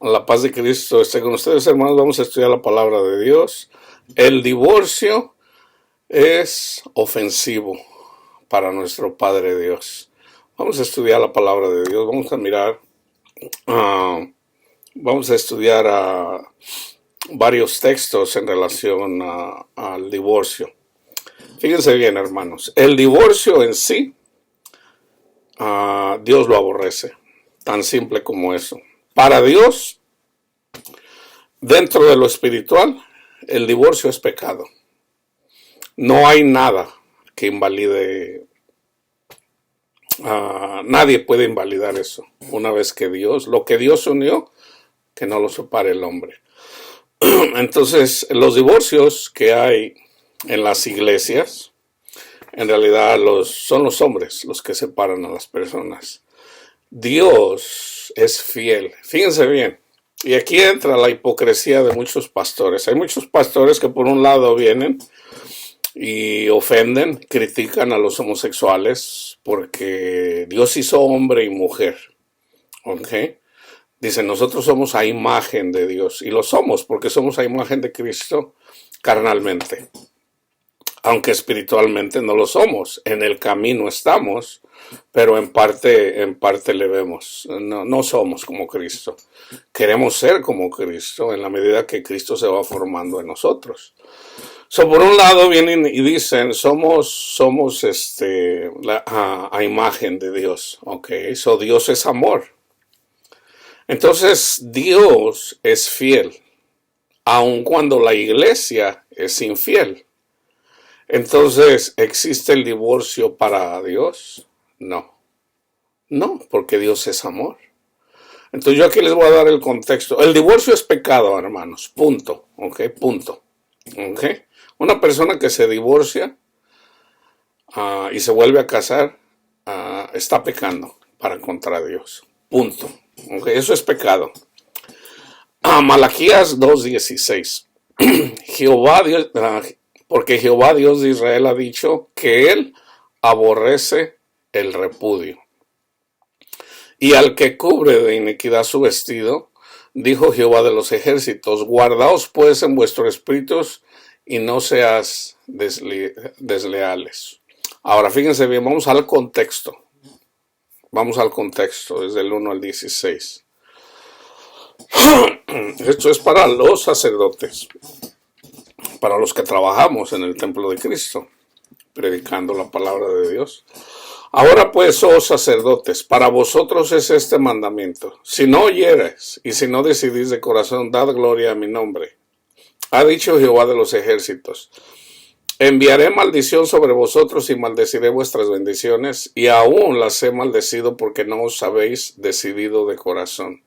La paz de Cristo esté con ustedes, hermanos. Vamos a estudiar la palabra de Dios. El divorcio es ofensivo para nuestro Padre Dios. Vamos a estudiar la palabra de Dios. Vamos a mirar, vamos a estudiar varios textos en relación al divorcio. Fíjense bien, hermanos. El divorcio en sí, Dios lo aborrece. Tan simple como eso. Para Dios, dentro de lo espiritual, el divorcio es pecado. No hay nada que invalide, nadie puede invalidar eso. Una vez que lo que Dios unió, que no lo separe el hombre. Entonces, los divorcios que hay en las iglesias, en realidad son los hombres los que separan a las personas. Dios es fiel. Fíjense bien. Y aquí entra la hipocresía de muchos pastores. Hay muchos pastores que por un lado vienen y ofenden, critican a los homosexuales porque Dios hizo hombre y mujer. ¿Ok? Dicen, nosotros somos a imagen de Dios. Y lo somos porque somos a imagen de Cristo carnalmente. Aunque espiritualmente no lo somos. En el camino estamos, pero en parte le vemos. No somos como Cristo. Queremos ser como Cristo en la medida que Cristo se va formando en nosotros. Por un lado vienen y dicen, somos a imagen de Dios. Ok, Dios es amor. Entonces Dios es fiel, aun cuando la iglesia es infiel. Entonces, ¿existe el divorcio para Dios? No, porque Dios es amor. Entonces yo aquí les voy a dar el contexto. El divorcio es pecado, hermanos, punto, punto. Una persona que se divorcia y se vuelve a casar está pecando contra Dios, punto. Eso es pecado. Malaquías 2:16. Porque Jehová Dios de Israel ha dicho que él aborrece el repudio. Y al que cubre de iniquidad su vestido, dijo Jehová de los ejércitos, guardaos pues en vuestros espíritus y no seas desleales. Ahora fíjense bien, vamos al contexto. Desde el 1 al 16. Esto es para los sacerdotes, para los que trabajamos en el templo de Cristo, predicando la palabra de Dios. Ahora pues, oh sacerdotes, para vosotros es este mandamiento. Si no oyeres y si no decidís de corazón, dad gloria a mi nombre. Ha dicho Jehová de los ejércitos, enviaré maldición sobre vosotros y maldeciré vuestras bendiciones, y aún las he maldecido porque no os habéis decidido de corazón.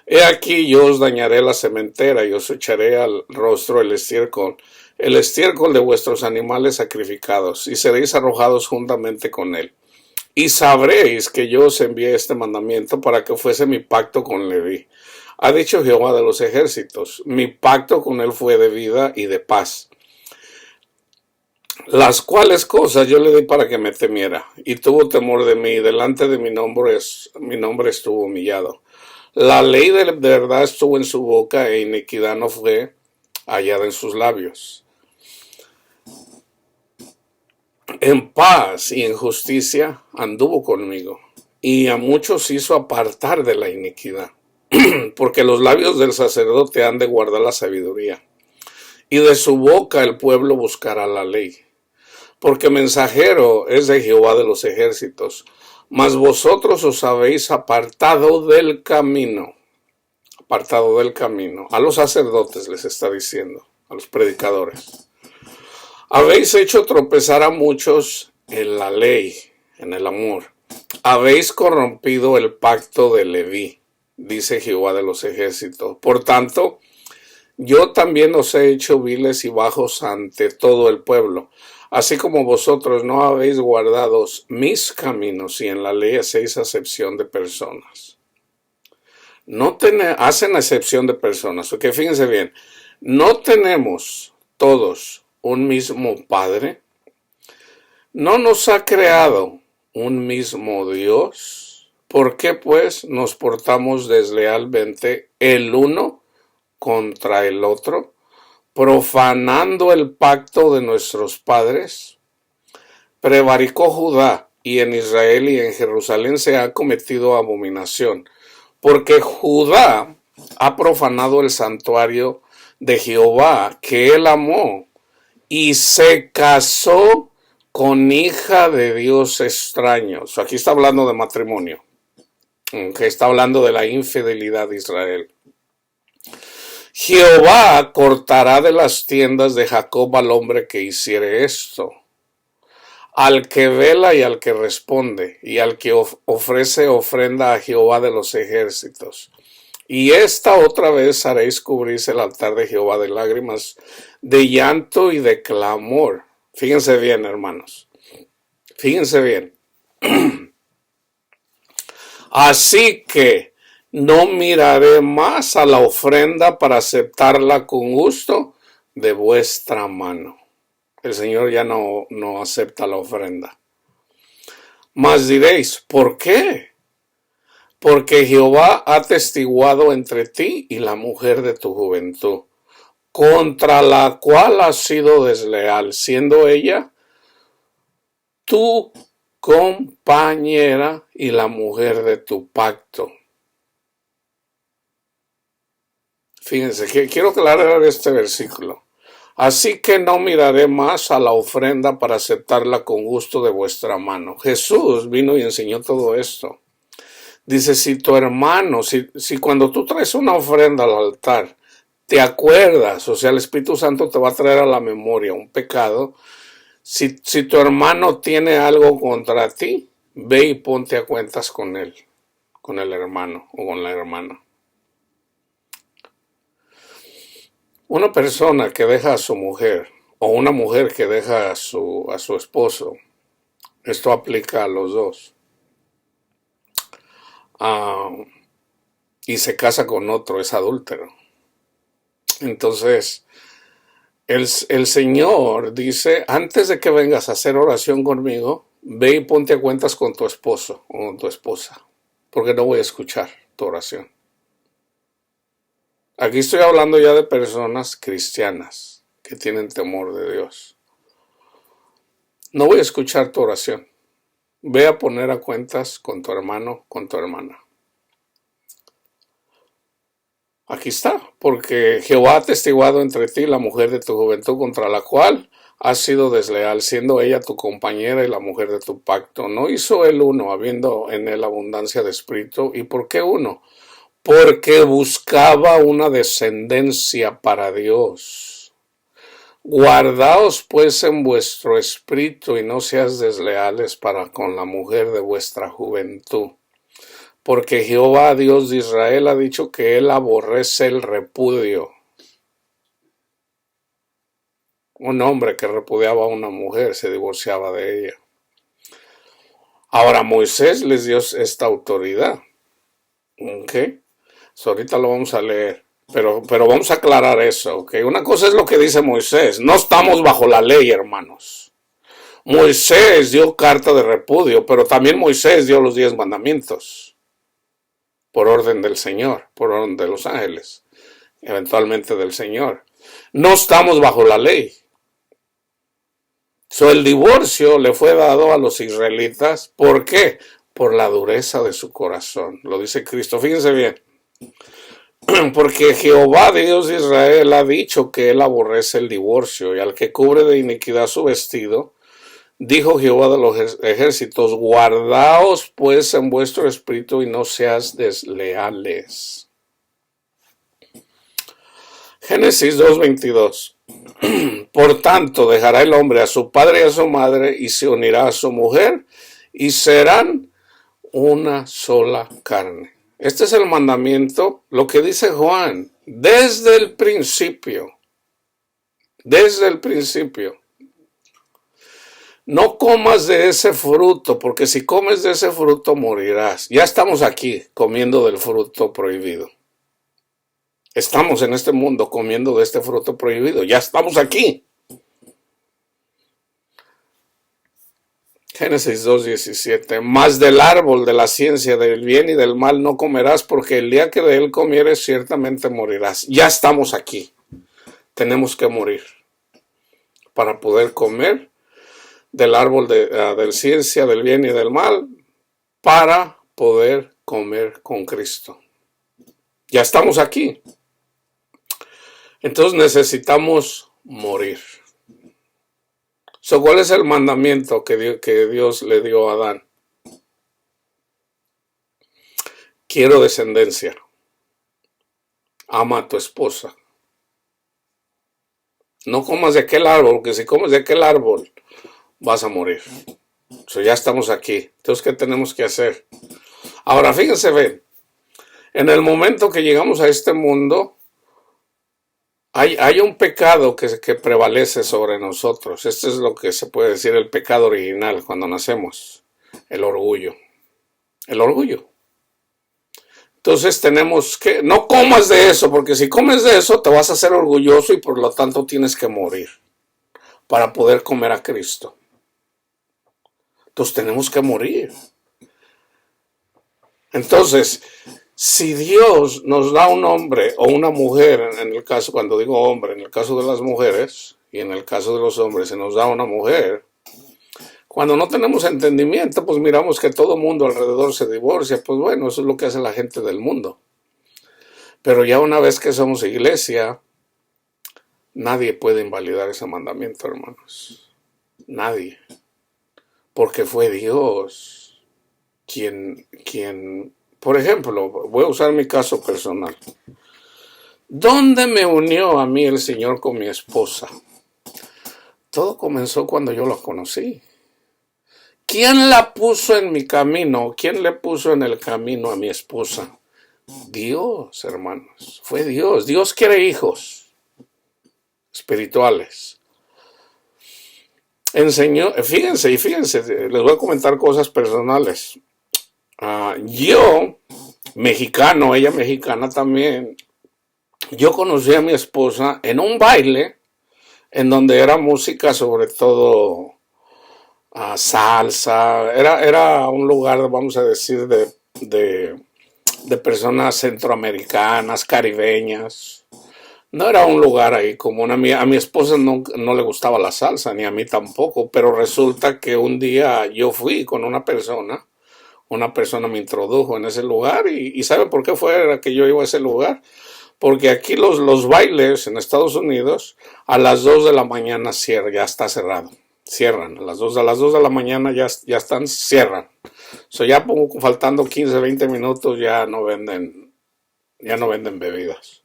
He aquí yo os dañaré la sementera y os echaré al rostro el estiércol de vuestros animales sacrificados, y seréis arrojados juntamente con él. Y sabréis que yo os envié este mandamiento para que fuese mi pacto con Leví. Ha dicho Jehová de los ejércitos, mi pacto con él fue de vida y de paz. Las cuales cosas yo le di para que me temiera, y tuvo temor de mí, y delante de mi nombre estuvo humillado. La ley de verdad estuvo en su boca, e iniquidad no fue hallada en sus labios. En paz y en justicia anduvo conmigo, y a muchos hizo apartar de la iniquidad, porque los labios del sacerdote han de guardar la sabiduría, y de su boca el pueblo buscará la ley. Porque mensajero es de Jehová de los ejércitos, mas vosotros os habéis apartado del camino. A los sacerdotes les está diciendo, a los predicadores. Habéis hecho tropezar a muchos en la ley, en el amor. Habéis corrompido el pacto de Leví, dice Jehová de los ejércitos. Por tanto, yo también os he hecho viles y bajos ante todo el pueblo. Así como vosotros no habéis guardado mis caminos y en la ley hacéis acepción de personas. Hacen excepción de personas. Porque fíjense bien, no tenemos todos un mismo Padre. No nos ha creado un mismo Dios. ¿Por qué pues nos portamos deslealmente el uno contra el otro, profanando el pacto de nuestros padres? Prevaricó Judá, y en Israel y en Jerusalén se ha cometido abominación, porque Judá ha profanado el santuario de Jehová, que él amó, y se casó con hija de Dios extraños. Aquí está hablando de matrimonio, que está hablando de la infidelidad de Israel. Jehová cortará de las tiendas de Jacob al hombre que hiciere esto, al que vela y al que responde, y al que ofrece ofrenda a Jehová de los ejércitos. Y esta otra vez haréis cubrirse el altar de Jehová de lágrimas, de llanto y de clamor. Fíjense bien, hermanos. Fíjense bien. Así que no miraré más a la ofrenda para aceptarla con gusto de vuestra mano. El Señor ya no acepta la ofrenda. Mas diréis, ¿por qué? Porque Jehová ha testiguado entre ti y la mujer de tu juventud, contra la cual has sido desleal, siendo ella tu compañera y la mujer de tu pacto. Fíjense, que quiero aclarar este versículo. Así que no miraré más a la ofrenda para aceptarla con gusto de vuestra mano. Jesús vino y enseñó todo esto. Dice, si tu hermano, si cuando tú traes una ofrenda al altar, te acuerdas, o sea, el Espíritu Santo te va a traer a la memoria un pecado, si tu hermano tiene algo contra ti, ve y ponte a cuentas con él, con el hermano o con la hermana. Una persona que deja a su mujer o una mujer que deja a su esposo, esto aplica a los dos, y se casa con otro, es adúltero. Entonces, el Señor dice, antes de que vengas a hacer oración conmigo, ve y ponte a cuentas con tu esposo o con tu esposa, porque no voy a escuchar tu oración. Aquí estoy hablando ya de personas cristianas que tienen temor de Dios. No voy a escuchar tu oración. Ve a poner a cuentas con tu hermano, con tu hermana. Aquí está, porque Jehová ha testiguado entre ti la mujer de tu juventud contra la cual has sido desleal, siendo ella tu compañera y la mujer de tu pacto. ¿No hizo él uno, habiendo en él abundancia de espíritu? ¿Y por qué uno? Porque buscaba una descendencia para Dios. Guardaos pues en vuestro espíritu y no seas desleales para con la mujer de vuestra juventud. Porque Jehová, Dios de Israel, ha dicho que él aborrece el repudio. Un hombre que repudiaba a una mujer se divorciaba de ella. Ahora Moisés les dio esta autoridad. ¿Ok? Ahorita lo vamos a leer. Pero vamos a aclarar eso. ¿Ok? Una cosa es lo que dice Moisés. No estamos bajo la ley, hermanos. Moisés dio carta de repudio, pero también Moisés dio los 10 mandamientos. Por orden del Señor, por orden de los ángeles, eventualmente del Señor. No estamos bajo la ley. El divorcio le fue dado a los israelitas. ¿Por qué? Por la dureza de su corazón. Lo dice Cristo. Fíjense bien. Porque Jehová, Dios de Israel, ha dicho que él aborrece el divorcio, y al que cubre de iniquidad su vestido, dijo Jehová de los ejércitos, guardaos pues en vuestro espíritu y no seas desleales. Génesis 2:22. Por tanto, dejará el hombre a su padre y a su madre y se unirá a su mujer y serán una sola carne. Este es el mandamiento, lo que dice Juan, desde el principio. Desde el principio. No comas de ese fruto, porque si comes de ese fruto morirás. Ya estamos aquí comiendo del fruto prohibido. Estamos en este mundo comiendo de este fruto prohibido. Ya estamos aquí. Génesis 2:17. Mas del árbol de la ciencia del bien y del mal no comerás, porque el día que de él comieres ciertamente morirás. Ya estamos aquí. Tenemos que morir para poder comer del árbol de ciencia del bien y del mal, para poder comer con Cristo. Ya estamos aquí. Entonces necesitamos morir. ¿Cuál es el mandamiento que Dios le dio a Adán? Quiero descendencia. Ama a tu esposa. No comas de aquel árbol, porque si comes de aquel árbol vas a morir. Ya estamos aquí. Entonces, ¿qué tenemos que hacer? Ahora, fíjense, ven. En el momento que llegamos a este mundo, hay un pecado que prevalece sobre nosotros. Este es lo que se puede decir el pecado original cuando nacemos. El orgullo. El orgullo. Entonces tenemos que, no comas de eso, porque si comes de eso te vas a hacer orgulloso y por lo tanto tienes que morir para poder comer a Cristo. Entonces tenemos que morir. Entonces, si Dios nos da un hombre o una mujer, en el caso, cuando digo hombre, en el caso de las mujeres y en el caso de los hombres, se nos da una mujer, cuando no tenemos entendimiento, pues miramos que todo mundo alrededor se divorcia. Pues bueno, eso es lo que hace la gente del mundo. Pero ya una vez que somos iglesia, nadie puede invalidar ese mandamiento, hermanos. Nadie. Porque fue Dios quien, por ejemplo, voy a usar mi caso personal. ¿Dónde me unió a mí el Señor con mi esposa? Todo comenzó cuando yo la conocí. ¿Quién la puso en mi camino? ¿Quién le puso en el camino a mi esposa? Dios, hermanos. Fue Dios. Dios quiere hijos espirituales. Enseñó, fíjense, les voy a comentar cosas personales. Yo, mexicano, ella mexicana también, yo conocí a mi esposa en un baile en donde era música sobre todo salsa, era un lugar, vamos a decir, de personas centroamericanas, caribeñas. No era un lugar ahí común. A mi esposa no le gustaba la salsa, ni a mí tampoco, pero resulta que un día yo fui con una persona me introdujo en ese lugar y ¿sabe por qué fue que yo iba a ese lugar? Porque aquí los bailes en Estados Unidos a las 2 de la mañana ya está cerrado. Cierran, a las 2 de la mañana ya cierran. Ya faltando 15, 20 minutos ya no venden bebidas.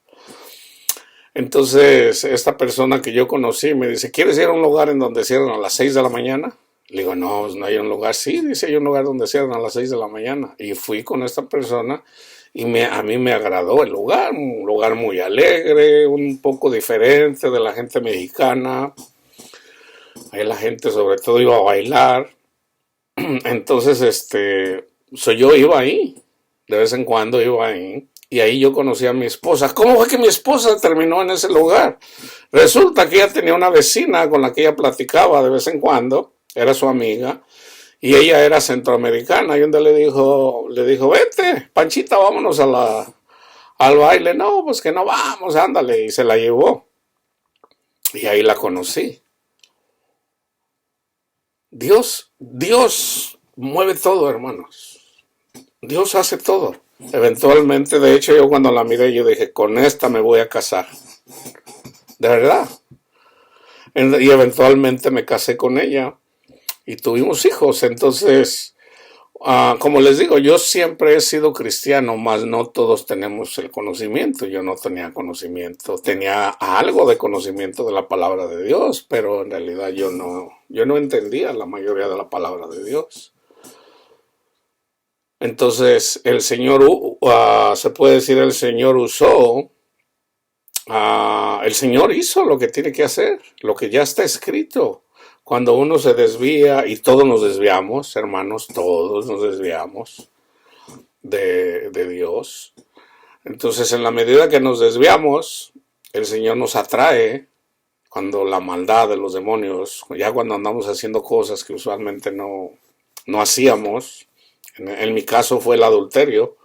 Entonces, esta persona que yo conocí me dice, ¿quieres ir a un lugar en donde cierran a las 6 de la mañana? Le digo, no, no hay un lugar. Sí, dice, hay un lugar donde cierran a las 6 de la mañana. Y fui con esta persona y a mí me agradó el lugar. Un lugar muy alegre, un poco diferente de la gente mexicana. Ahí la gente sobre todo iba a bailar. Entonces, yo iba ahí. De vez en cuando iba ahí. Y ahí yo conocí a mi esposa. ¿Cómo fue que mi esposa terminó en ese lugar? Resulta que ella tenía una vecina con la que ella platicaba de vez en cuando. Era su amiga. Y ella era centroamericana. Y donde le dijo, vete, Panchita, vámonos al baile. No, pues que no vamos, ándale. Y se la llevó. Y ahí la conocí. Dios mueve todo, hermanos. Dios hace todo. Eventualmente, de hecho, yo cuando la miré, yo dije, con esta me voy a casar. De verdad. Y eventualmente me casé con ella y tuvimos hijos. Entonces, como les digo, yo siempre he sido cristiano, mas no todos tenemos el conocimiento. Yo no tenía conocimiento, tenía algo de conocimiento de la palabra de Dios, pero en realidad yo no entendía la mayoría de la palabra de Dios. Entonces, el Señor, se puede decir, el Señor usó, el Señor hizo lo que tiene que hacer, lo que ya está escrito. Cuando uno se desvía, y todos nos desviamos, hermanos, todos nos desviamos de Dios. Entonces, en la medida que nos desviamos, el Señor nos atrae cuando la maldad de los demonios, ya cuando andamos haciendo cosas que usualmente no no hacíamos. En mi caso fue el adulterio.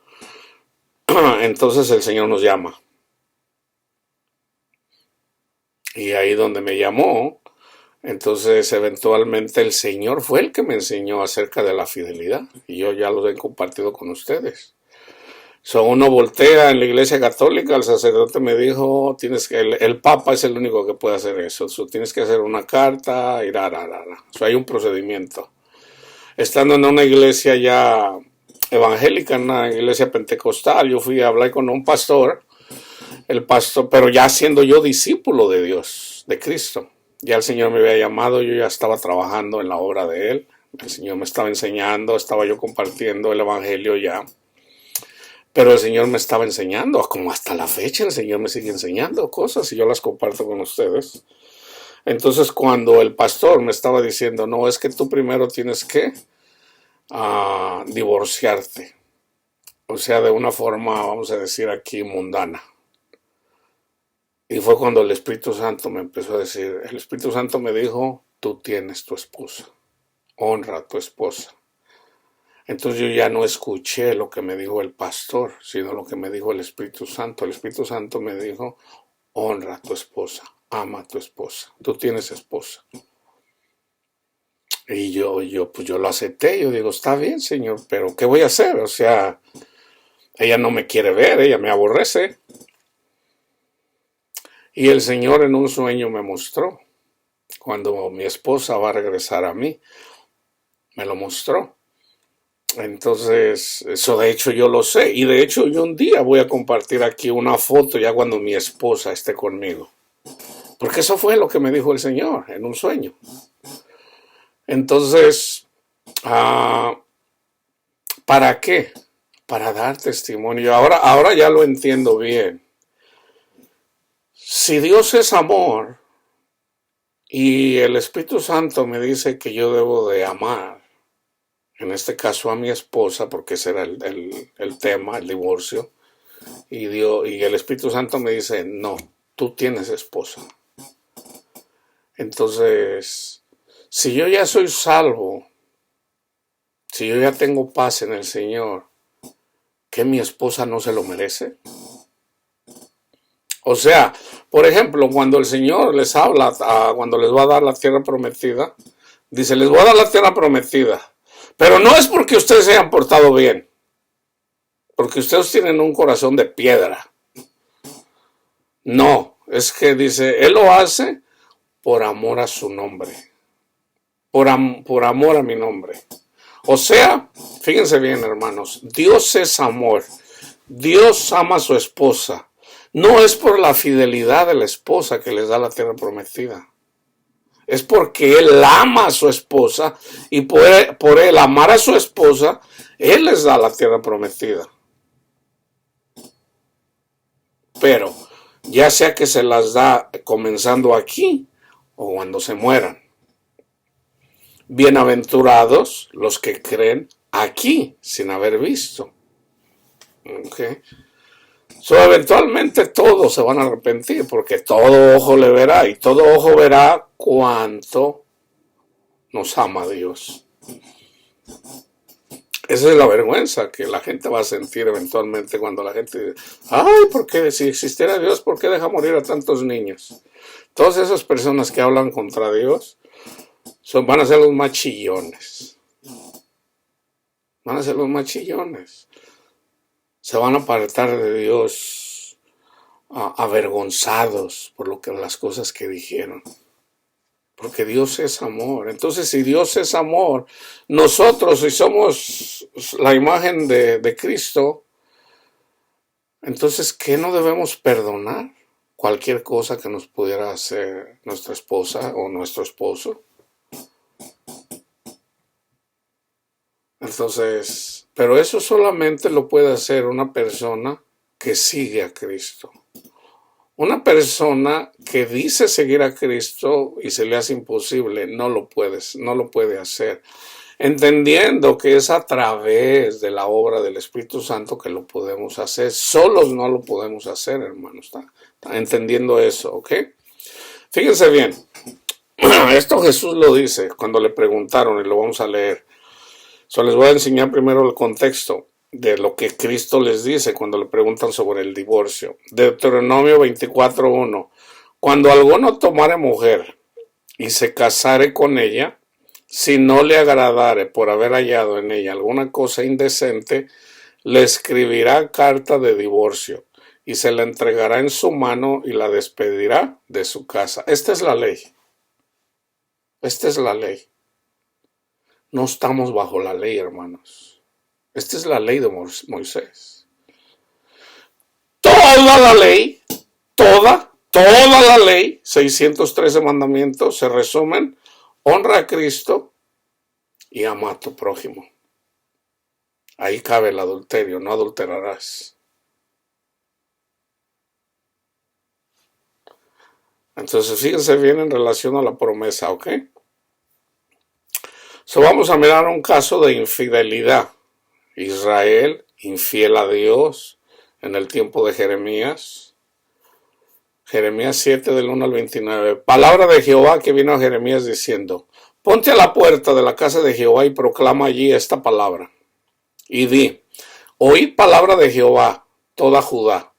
Entonces el Señor nos llama. Y ahí donde me llamó, entonces eventualmente el Señor fue el que me enseñó acerca de la fidelidad. Y yo ya los he compartido con ustedes. Uno voltea en la iglesia católica, el sacerdote me dijo, el papa es el único que puede hacer eso. Tienes que hacer una carta, hay un procedimiento. Estando en una iglesia ya evangélica, en una iglesia pentecostal, yo fui a hablar con un pastor, pero ya siendo yo discípulo de Dios, de Cristo. Ya el Señor me había llamado, yo ya estaba trabajando en la obra de Él. El Señor me estaba enseñando, estaba yo compartiendo el evangelio ya. Pero el Señor me estaba enseñando, como hasta la fecha el Señor me sigue enseñando cosas y yo las comparto con ustedes. Entonces cuando el pastor me estaba diciendo, no, es que tú primero tienes que divorciarte. O sea, de una forma, vamos a decir aquí, mundana. Y fue cuando el Espíritu Santo me empezó a decir, el Espíritu Santo me dijo, tú tienes tu esposa, honra a tu esposa. Entonces yo ya no escuché lo que me dijo el pastor, sino lo que me dijo el Espíritu Santo. El Espíritu Santo me dijo, honra a tu esposa, ama a tu esposa. Tú tienes esposa. Y yo lo acepté. Yo digo, está bien, Señor, pero ¿qué voy a hacer? O sea, ella no me quiere ver, ella me aborrece. Y el Señor en un sueño me mostró. Cuando mi esposa va a regresar a mí, me lo mostró. Entonces, eso de hecho yo lo sé. Y de hecho yo un día voy a compartir aquí una foto ya cuando mi esposa esté conmigo. Porque eso fue lo que me dijo el Señor en un sueño. Entonces, ¿para qué? Para dar testimonio. Ahora ya lo entiendo bien. Si Dios es amor y el Espíritu Santo me dice que yo debo de amar, en este caso a mi esposa, porque ese era el tema, el divorcio, y el Espíritu Santo me dice, no, tú tienes esposa. Entonces, si yo ya soy salvo, si yo ya tengo paz en el Señor, ¿qué mi esposa no se lo merece? O sea, por ejemplo, cuando el Señor les habla, cuando les va a dar la tierra prometida, dice, les voy a dar la tierra prometida. Pero no es porque ustedes se hayan portado bien, porque ustedes tienen un corazón de piedra. No, es que dice, Él lo hace por amor a su nombre, por amor a mi nombre. O sea, fíjense bien, hermanos, Dios es amor. Dios ama a su esposa. No es por la fidelidad de la esposa que les da la tierra prometida. Es porque Él ama a su esposa y por Él amar a su esposa, Él les da la tierra prometida. Pero ya sea que se las da comenzando aquí o cuando se mueran. Bienaventurados los que creen aquí sin haber visto. Okay. Eventualmente todos se van a arrepentir porque todo ojo le verá y todo ojo verá cuánto nos ama Dios. Esa es la vergüenza que la gente va a sentir eventualmente cuando la gente dice, ay, porque si existiera Dios, ¿por qué deja morir a tantos niños? Todas esas personas que hablan contra Dios van a ser los más chillones. Van a ser los más chillones. Se van a apartar de Dios avergonzados por las cosas que dijeron. Porque Dios es amor. Entonces, si Dios es amor, nosotros, si somos la imagen de Cristo, entonces, ¿qué no debemos perdonar? Cualquier cosa que nos pudiera hacer nuestra esposa o nuestro esposo. Entonces, pero eso solamente lo puede hacer una persona que sigue a Cristo. Una persona que dice seguir a Cristo y se le hace imposible, no lo puede hacer. Entendiendo que es a través de la obra del Espíritu Santo que lo podemos hacer. Solos no lo podemos hacer, hermanos. ¿Está entendiendo eso? ¿Ok? Fíjense bien. Esto Jesús lo dice cuando le preguntaron, y lo vamos a leer. Les voy a enseñar primero el contexto de lo que Cristo les dice cuando le preguntan sobre el divorcio. Deuteronomio 24:1. Cuando alguno tomare mujer y se casare con ella, si no le agradare por haber hallado en ella alguna cosa indecente, le escribirá carta de divorcio y se la entregará en su mano y la despedirá de su casa. Esta es la ley. Esta es la ley. No estamos bajo la ley, hermanos. Esta es la ley de Moisés. Toda la ley, toda la ley, 613 mandamientos, se resumen: honra a Cristo y ama a tu prójimo. Ahí cabe el adulterio, no adulterarás. Entonces, fíjense bien en relación a la promesa, ¿ok? Vamos a mirar un caso de infidelidad. Israel, infiel a Dios, en el tiempo de Jeremías. Jeremías 7, del 1 al 29. Palabra de Jehová que vino a Jeremías diciendo: ponte a la puerta de la casa de Jehová y proclama allí esta palabra. Y di: oíd palabra de Jehová, toda Judá.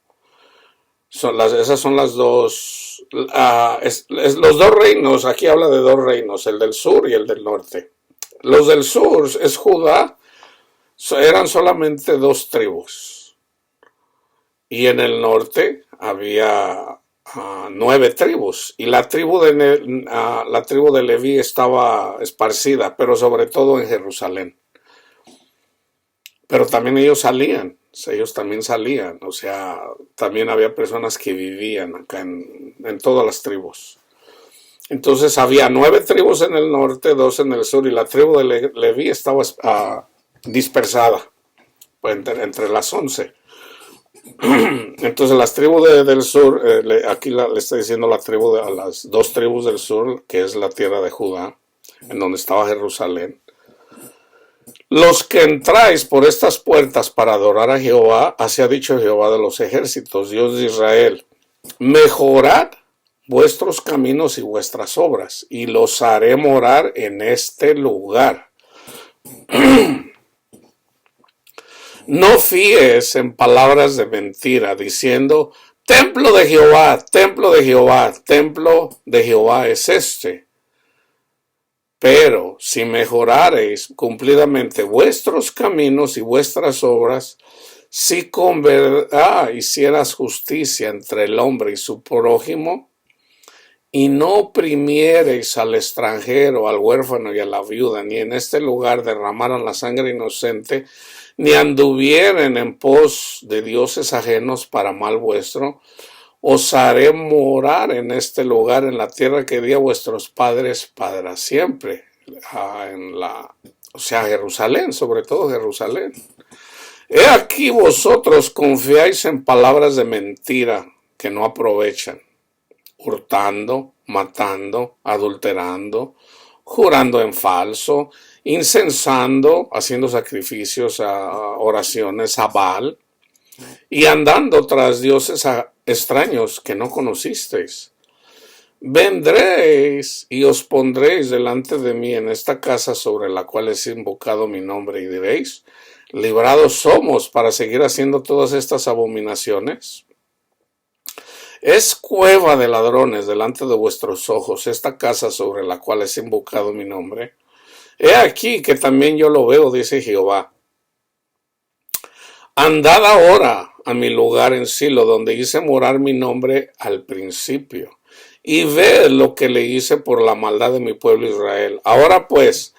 Esas son las dos, los dos reinos. Aquí habla de dos reinos, el del sur y el del norte. Los del sur es Judá, eran solamente 2 tribus. Y en el norte había 9 tribus. Y la tribu de Leví estaba esparcida, pero sobre todo en Jerusalén. Pero también ellos también salían, o sea, también había personas que vivían acá en todas las tribus. Entonces había 9 tribus en el norte, 2 en el sur, y la tribu de Leví estaba dispersada entre las 11. Entonces las tribus del sur, aquí le está diciendo la tribu a las 2 tribus del sur, que es la tierra de Judá, en donde estaba Jerusalén. Los que entráis por estas puertas para adorar a Jehová, así ha dicho Jehová de los ejércitos, Dios de Israel: mejorad vuestros caminos y vuestras obras, y los haré morar en este lugar. No fíes en palabras de mentira, diciendo: templo de Jehová, templo de Jehová, templo de Jehová es este. Pero si mejorareis cumplidamente vuestros caminos y vuestras obras, si con verdad hicieras justicia entre el hombre y su prójimo, y no oprimiereis al extranjero, al huérfano y a la viuda, ni en este lugar derramaran la sangre inocente, ni anduvieren en pos de dioses ajenos para mal vuestro, os haré morar en este lugar, en la tierra que di a vuestros padres para siempre. Jerusalén, sobre todo Jerusalén. He aquí vosotros confiáis en palabras de mentira que no aprovechan, hurtando, matando, adulterando, jurando en falso, incensando, haciendo sacrificios oraciones a Baal, y andando tras dioses extraños que no conocisteis. Vendréis y os pondréis delante de mí en esta casa sobre la cual es invocado mi nombre, y diréis: librados somos para seguir haciendo todas estas abominaciones. Es cueva de ladrones delante de vuestros ojos esta casa sobre la cual es invocado mi nombre. He aquí que también yo lo veo, dice Jehová. Andad ahora a mi lugar en Silo, donde hice morar mi nombre al principio, y ved lo que le hice por la maldad de mi pueblo Israel. Ahora pues,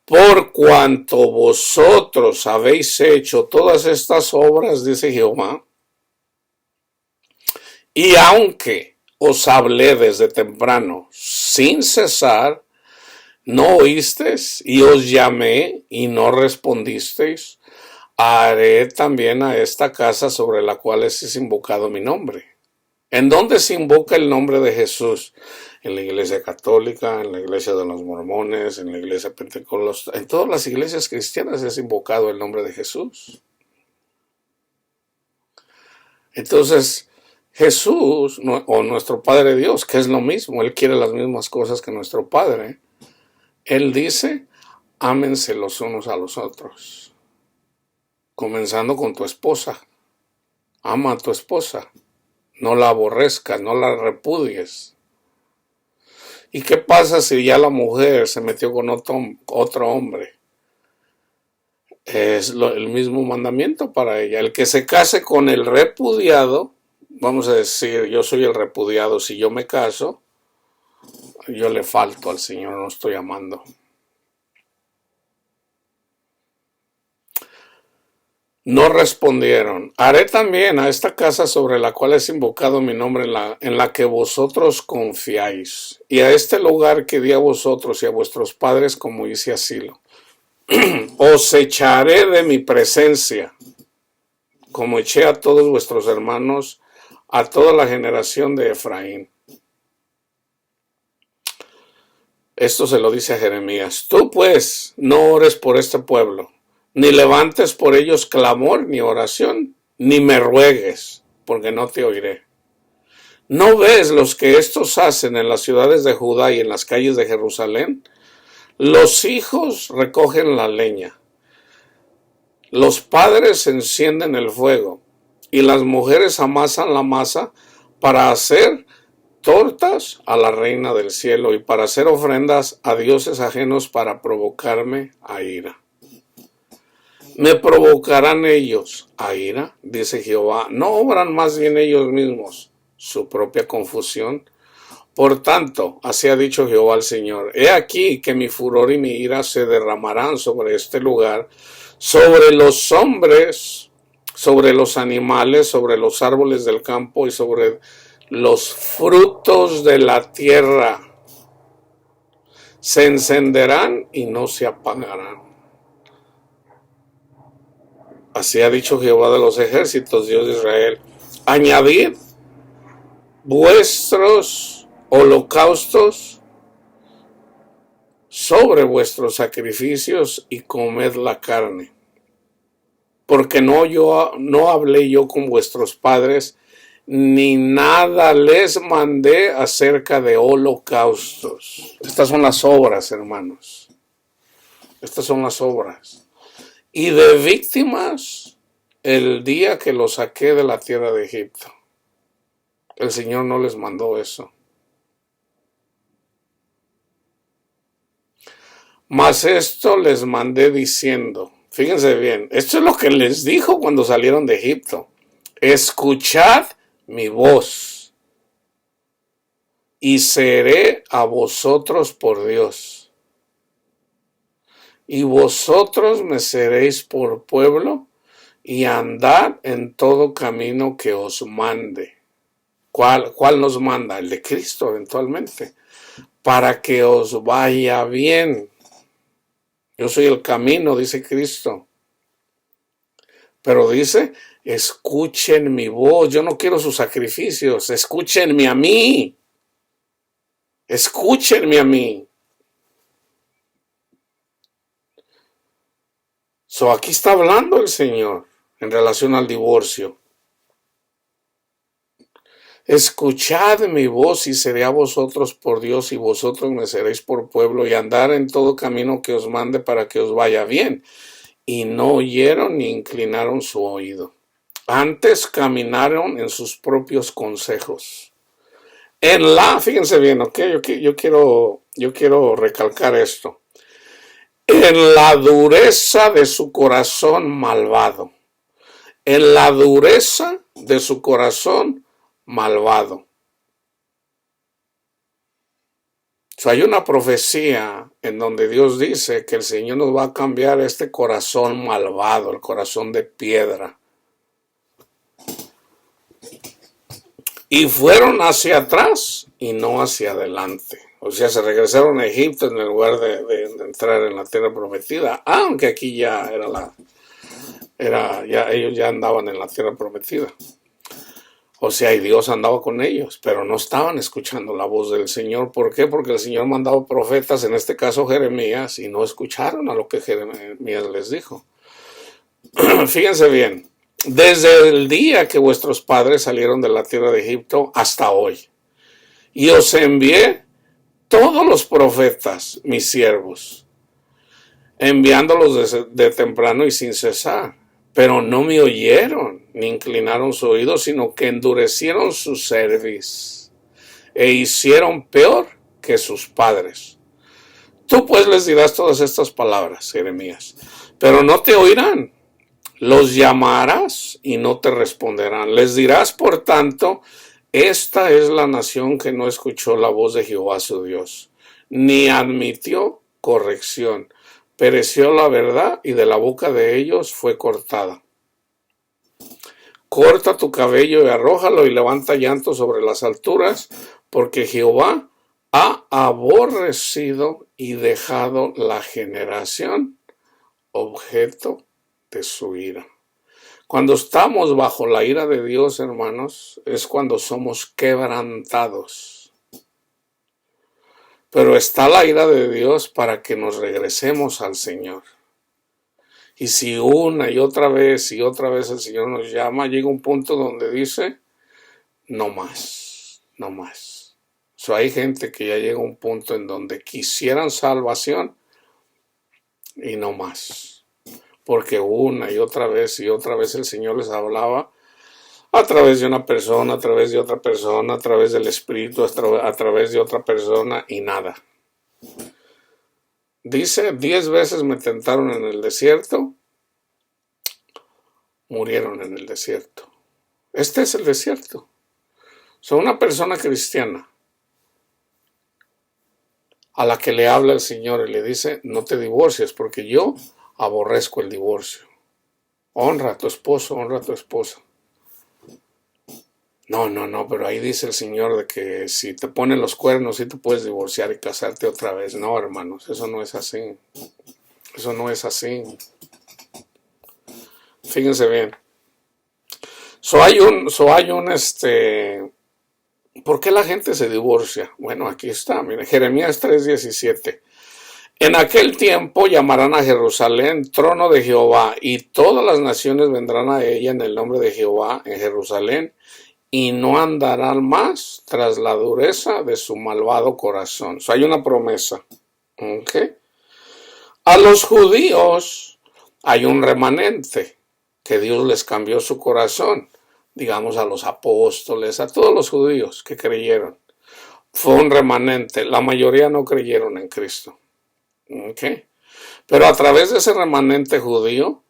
por cuanto vosotros habéis hecho todas estas obras, dice Jehová, y aunque os hablé desde temprano sin cesar, no oísteis, y os llamé y no respondisteis, haré también a esta casa sobre la cual es invocado mi nombre. ¿En dónde se invoca el nombre de Jesús? En la iglesia católica, en la iglesia de los mormones, en la iglesia pentecostal, en todas las iglesias cristianas es invocado el nombre de Jesús. Entonces, Jesús, o nuestro Padre Dios, que es lo mismo, Él quiere las mismas cosas que nuestro Padre, Él dice: ámense los unos a los otros, comenzando con tu esposa. Ama a tu esposa, no la aborrezcas, no la repudies. ¿Y qué pasa si ya la mujer se metió con otro hombre? Es el mismo mandamiento para ella. El que se case con el repudiado, vamos a decir, yo soy el repudiado, si yo me caso, yo le falto al Señor, no estoy amando. No respondieron. Haré también a esta casa sobre la cual es invocado mi nombre, en la que vosotros confiáis, y a este lugar que di a vosotros y a vuestros padres como hice asilo. Os echaré de mi presencia, como eché a todos vuestros hermanos, a toda la generación de Efraín. Esto se lo dice a Jeremías. Tú pues no ores por este pueblo, ni levantes por ellos clamor ni oración, ni me ruegues, porque no te oiré. ¿No ves los que estos hacen en las ciudades de Judá y en las calles de Jerusalén? Los hijos recogen la leña, los padres encienden el fuego, y las mujeres amasan la masa para hacer tortas a la reina del cielo y para hacer ofrendas a dioses ajenos para provocarme a ira. ¿Me provocarán ellos a ira? Dice Jehová. ¿No obran más bien ellos mismos su propia confusión? Por tanto, así ha dicho Jehová el Señor. He aquí que mi furor y mi ira se derramarán sobre este lugar, sobre los hombres, sobre los animales, sobre los árboles del campo y sobre los frutos de la tierra. Se encenderán y no se apagarán. Así ha dicho Jehová de los ejércitos, Dios de Israel. Añadid vuestros holocaustos sobre vuestros sacrificios y comed la carne. Porque no hablé yo con vuestros padres, ni nada les mandé acerca de holocaustos. Estas son las obras, hermanos. Estas son las obras. Y de víctimas el día que los saqué de la tierra de Egipto. El Señor no les mandó eso. Mas esto les mandé diciendo, fíjense bien, esto es lo que les dijo cuando salieron de Egipto. Escuchad mi voz y seré a vosotros por Dios. Y vosotros me seréis por pueblo y andad en todo camino que os mande. ¿Cuál nos manda? El de Cristo eventualmente. Para que os vaya bien. Yo soy el camino, dice Cristo. Pero dice, escuchen mi voz. Yo no quiero sus sacrificios. Escúchenme a mí. Escúchenme a mí. Aquí está hablando el Señor en relación al divorcio. Escuchad mi voz y seré a vosotros por Dios y vosotros me seréis por pueblo y andar en todo camino que os mande para que os vaya bien. Y no oyeron ni inclinaron su oído. Antes caminaron en sus propios consejos. Fíjense bien, ¿ok? Yo quiero recalcar esto. En la dureza de su corazón malvado. En la dureza de su corazón malvado. Hay una profecía en donde Dios dice que el Señor nos va a cambiar este corazón malvado, el corazón de piedra. Y fueron hacia atrás y no hacia adelante. O sea, se regresaron a Egipto en lugar de entrar en la tierra prometida, aunque aquí ya ellos ya andaban en la tierra prometida. O sea, y Dios andaba con ellos, pero no estaban escuchando la voz del Señor. ¿Por qué? Porque el Señor mandaba profetas, en este caso Jeremías, y no escucharon a lo que Jeremías les dijo. Fíjense bien, desde el día que vuestros padres salieron de la tierra de Egipto hasta hoy, y os envié todos los profetas, mis siervos, enviándolos de temprano y sin cesar. Pero no me oyeron, ni inclinaron su oído, sino que endurecieron su cerviz e hicieron peor que sus padres. Tú pues les dirás todas estas palabras, Jeremías, pero no te oirán. Los llamarás y no te responderán. Les dirás, por tanto, esta es la nación que no escuchó la voz de Jehová su Dios, ni admitió corrección. Pereció la verdad y de la boca de ellos fue cortada. Corta tu cabello y arrójalo y levanta llanto sobre las alturas, porque Jehová ha aborrecido y dejado la generación objeto de su ira. Cuando estamos bajo la ira de Dios, hermanos, es cuando somos quebrantados. Pero está la ira de Dios para que nos regresemos al Señor. Y si una y otra vez el Señor nos llama, llega un punto donde dice, no más, no más. Hay gente que ya llega a un punto en donde quisieran salvación y no más. Porque una y otra vez el Señor les hablaba a través de una persona, a través de otra persona, a través del Espíritu, a través de otra persona y nada. Dice, 10 veces me tentaron en el desierto, murieron en el desierto. Este es el desierto. Una persona cristiana a la que le habla el Señor y le dice, no te divorcies porque yo aborrezco el divorcio. Honra a tu esposo, honra a tu esposa. No, pero ahí dice el Señor de que si te ponen los cuernos, sí te puedes divorciar y casarte otra vez. No, hermanos, eso no es así. Eso no es así. Fíjense bien. ¿Por qué la gente se divorcia? Bueno, aquí está, mire, Jeremías 3:17. En aquel tiempo llamarán a Jerusalén trono de Jehová, y todas las naciones vendrán a ella en el nombre de Jehová en Jerusalén, y no andarán más tras la dureza de su malvado corazón. Hay una promesa. ¿Okay? A los judíos hay un remanente que Dios les cambió su corazón. Digamos a los apóstoles, a todos los judíos que creyeron. Fue un remanente. La mayoría no creyeron en Cristo. ¿Okay? Pero a través de ese remanente judío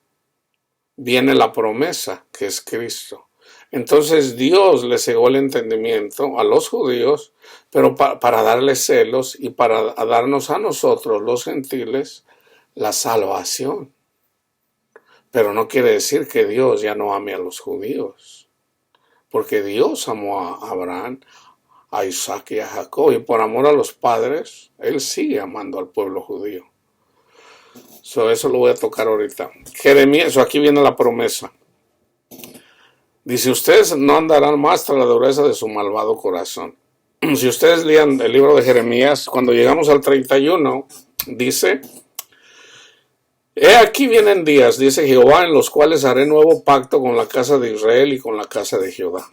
viene la promesa que es Cristo. Entonces Dios le cegó el entendimiento a los judíos, pero para darles celos y para darnos a nosotros, los gentiles, la salvación. Pero no quiere decir que Dios ya no ame a los judíos, porque Dios amó a Abraham, a Isaac y a Jacob, y por amor a los padres, Él sigue amando al pueblo judío. Eso lo voy a tocar ahorita. Jeremías, aquí viene la promesa. Dice, ustedes no andarán más tras la dureza de su malvado corazón. Si ustedes lean el libro de Jeremías, cuando llegamos al 31, dice, he aquí vienen días, dice Jehová, en los cuales haré nuevo pacto con la casa de Israel y con la casa de Judá.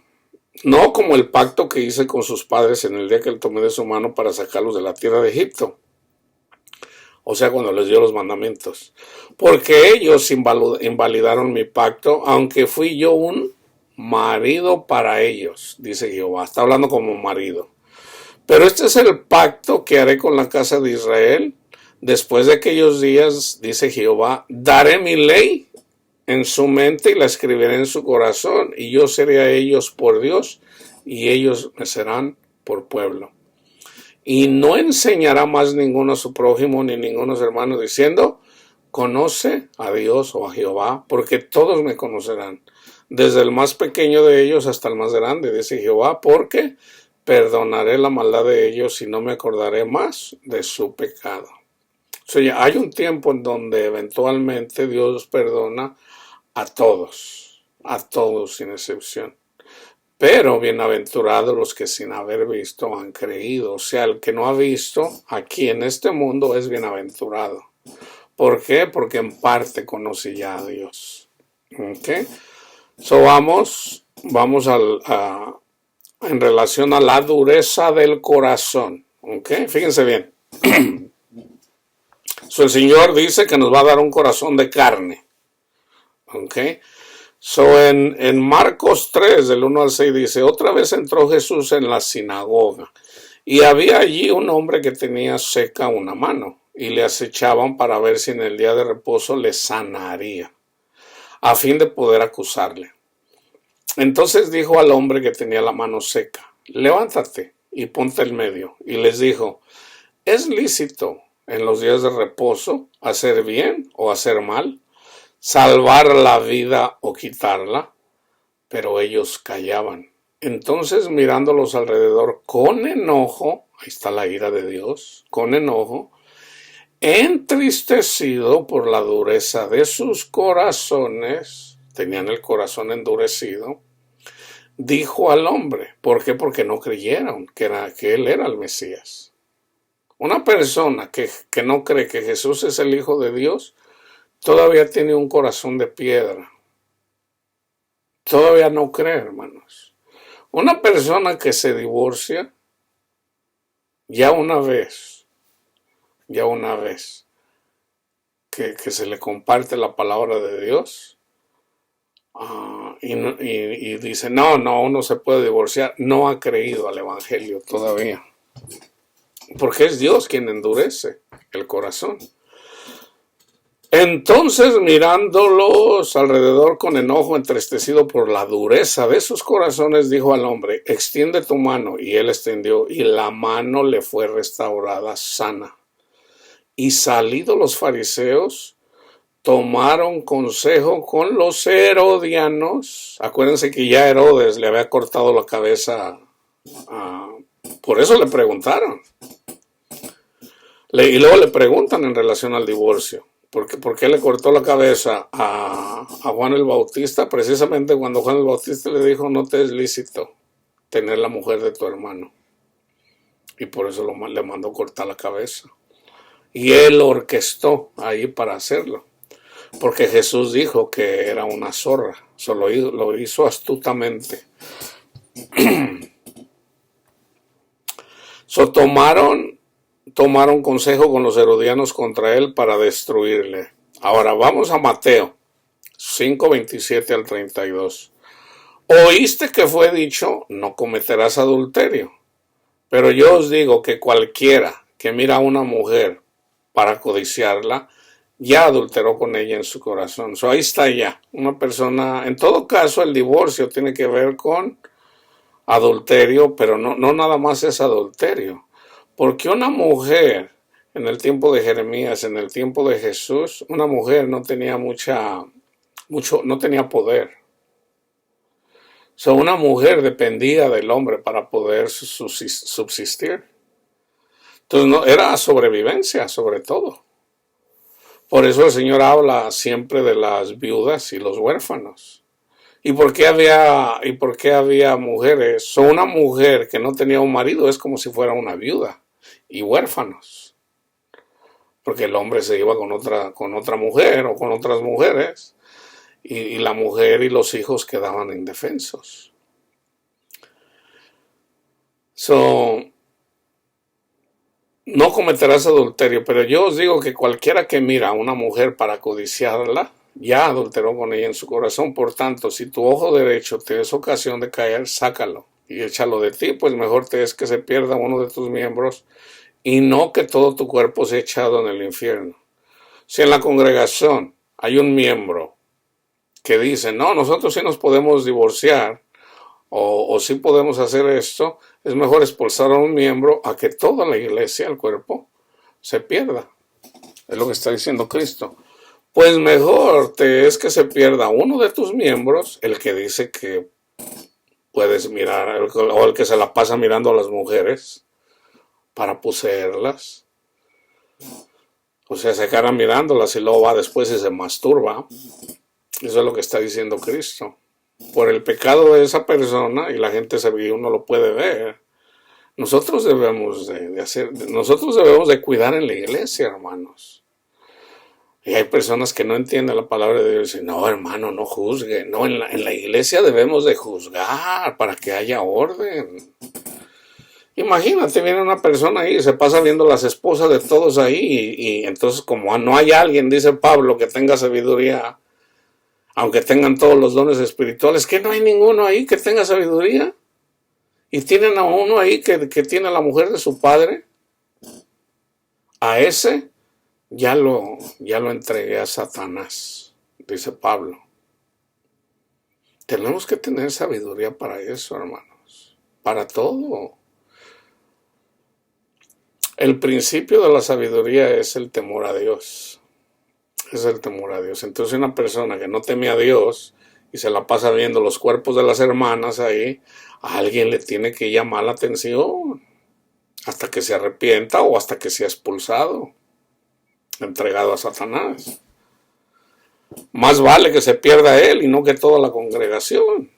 No como el pacto que hice con sus padres en el día que él tomé de su mano para sacarlos de la tierra de Egipto. O sea, cuando les dio los mandamientos. Porque ellos invalidaron mi pacto, aunque fui yo un marido para ellos, dice Jehová. Está hablando como marido. Pero este es el pacto que haré con la casa de Israel. Después de aquellos días, dice Jehová, daré mi ley en su mente y la escribiré en su corazón, y yo seré a ellos por Dios, y ellos me serán por pueblo. Y no enseñará más ninguno a su prójimo ni ninguno a su hermano, diciendo, conoce a Dios o a Jehová, porque todos me conocerán, desde el más pequeño de ellos hasta el más grande, dice Jehová, porque perdonaré la maldad de ellos y no me acordaré más de su pecado. Hay un tiempo en donde eventualmente Dios perdona a todos sin excepción. Pero bienaventurados los que sin haber visto han creído. O sea, el que no ha visto aquí en este mundo es bienaventurado. ¿Por qué? Porque en parte conoce ya a Dios. ¿Okay? Vamos en relación a la dureza del corazón. ¿Okay? Fíjense bien. El Señor dice que nos va a dar un corazón de carne. ¿Ok? En Marcos 3, del 1 al 6, dice, otra vez entró Jesús en la sinagoga, y había allí un hombre que tenía seca una mano, y le acechaban para ver si en el día de reposo le sanaría, a fin de poder acusarle. Entonces dijo al hombre que tenía la mano seca, levántate y ponte en medio. Y les dijo, ¿es lícito en los días de reposo hacer bien o hacer mal, salvar la vida o quitarla? Pero ellos callaban. Entonces, mirándolos alrededor con enojo, ahí está la ira de Dios, con enojo, entristecido por la dureza de sus corazones, tenían el corazón endurecido, dijo al hombre, ¿por qué? Porque no creyeron que él era el Mesías. Una persona que no cree que Jesús es el Hijo de Dios, todavía tiene un corazón de piedra. Todavía no cree, hermanos. Una persona que se divorcia, ya una vez que se le comparte la palabra de Dios, y dice, no, uno se puede divorciar, no ha creído al Evangelio todavía. Porque es Dios quien endurece el corazón. Entonces, mirándolos alrededor con enojo, entristecido por la dureza de sus corazones, dijo al hombre, extiende tu mano. Y él extendió, y la mano le fue restaurada sana. Y salidos los fariseos, tomaron consejo con los herodianos. Acuérdense que ya Herodes le había cortado la cabeza. Por eso le preguntaron. Y luego le preguntan en relación al divorcio. ¿Por qué le cortó la cabeza a Juan el Bautista? Precisamente cuando Juan el Bautista le dijo, no te es lícito tener la mujer de tu hermano. Y por eso le mandó cortar la cabeza. Y él orquestó ahí para hacerlo. Porque Jesús dijo que era una zorra. Lo hizo astutamente. Tomaron consejo con los herodianos contra él para destruirle. Ahora vamos a Mateo 5:27 al 32. Oíste que fue dicho, no cometerás adulterio. Pero yo os digo que cualquiera que mira a una mujer para codiciarla, ya adulteró con ella en su corazón. Ahí está ya. Una persona, en todo caso, el divorcio tiene que ver con adulterio, pero no nada más es adulterio. Porque una mujer, en el tiempo de Jeremías, en el tiempo de Jesús, una mujer no tenía no tenía poder. Una mujer dependía del hombre para poder subsistir. Entonces era sobrevivencia, sobre todo. Por eso el Señor habla siempre de las viudas y los huérfanos. ¿Y por qué había mujeres? Una mujer que no tenía un marido es como si fuera una viuda. Y huérfanos, porque el hombre se iba con otra mujer o con otras mujeres, y la mujer y los hijos quedaban indefensos. No cometerás adulterio, pero yo os digo que cualquiera que mira a una mujer para codiciarla, ya adulteró con ella en su corazón. Por tanto, si tu ojo derecho te es ocasión de caer, sácalo y échalo de ti, pues mejor te es que se pierda uno de tus miembros y no que todo tu cuerpo sea echado en el infierno. Si en la congregación hay un miembro que dice, no, nosotros sí nos podemos divorciar, o sí podemos hacer esto, es mejor expulsar a un miembro a que toda la iglesia, el cuerpo, se pierda. Es lo que está diciendo Cristo. Pues mejor te es que se pierda uno de tus miembros, el que dice que puedes mirar, o el que se la pasa mirando a las mujeres para poseerlas. O sea, se queda mirándolas y luego va después y se masturba. Eso es lo que está diciendo Cristo. Por el pecado de esa persona, y la gente uno lo puede ver, nosotros debemos de cuidar en la iglesia, hermanos. Y hay personas que no entienden la palabra de Dios y dicen, no, hermano, no juzgue. No, en la iglesia debemos de juzgar para que haya orden. Imagínate, viene una persona ahí y se pasa viendo las esposas de todos ahí y entonces como no hay alguien, dice Pablo, que tenga sabiduría, aunque tengan todos los dones espirituales, que no hay ninguno ahí que tenga sabiduría. Y tienen a uno ahí que tiene a la mujer de su padre. A ese ya lo entregué a Satanás, dice Pablo. Tenemos que tener sabiduría para eso, hermanos. Para todo. El principio de la sabiduría es el temor a Dios. Es el temor a Dios. Entonces una persona que no teme a Dios y se la pasa viendo los cuerpos de las hermanas ahí, a alguien le tiene que llamar la atención hasta que se arrepienta o hasta que sea expulsado, entregado a Satanás. Más vale que se pierda él y no que toda la congregación.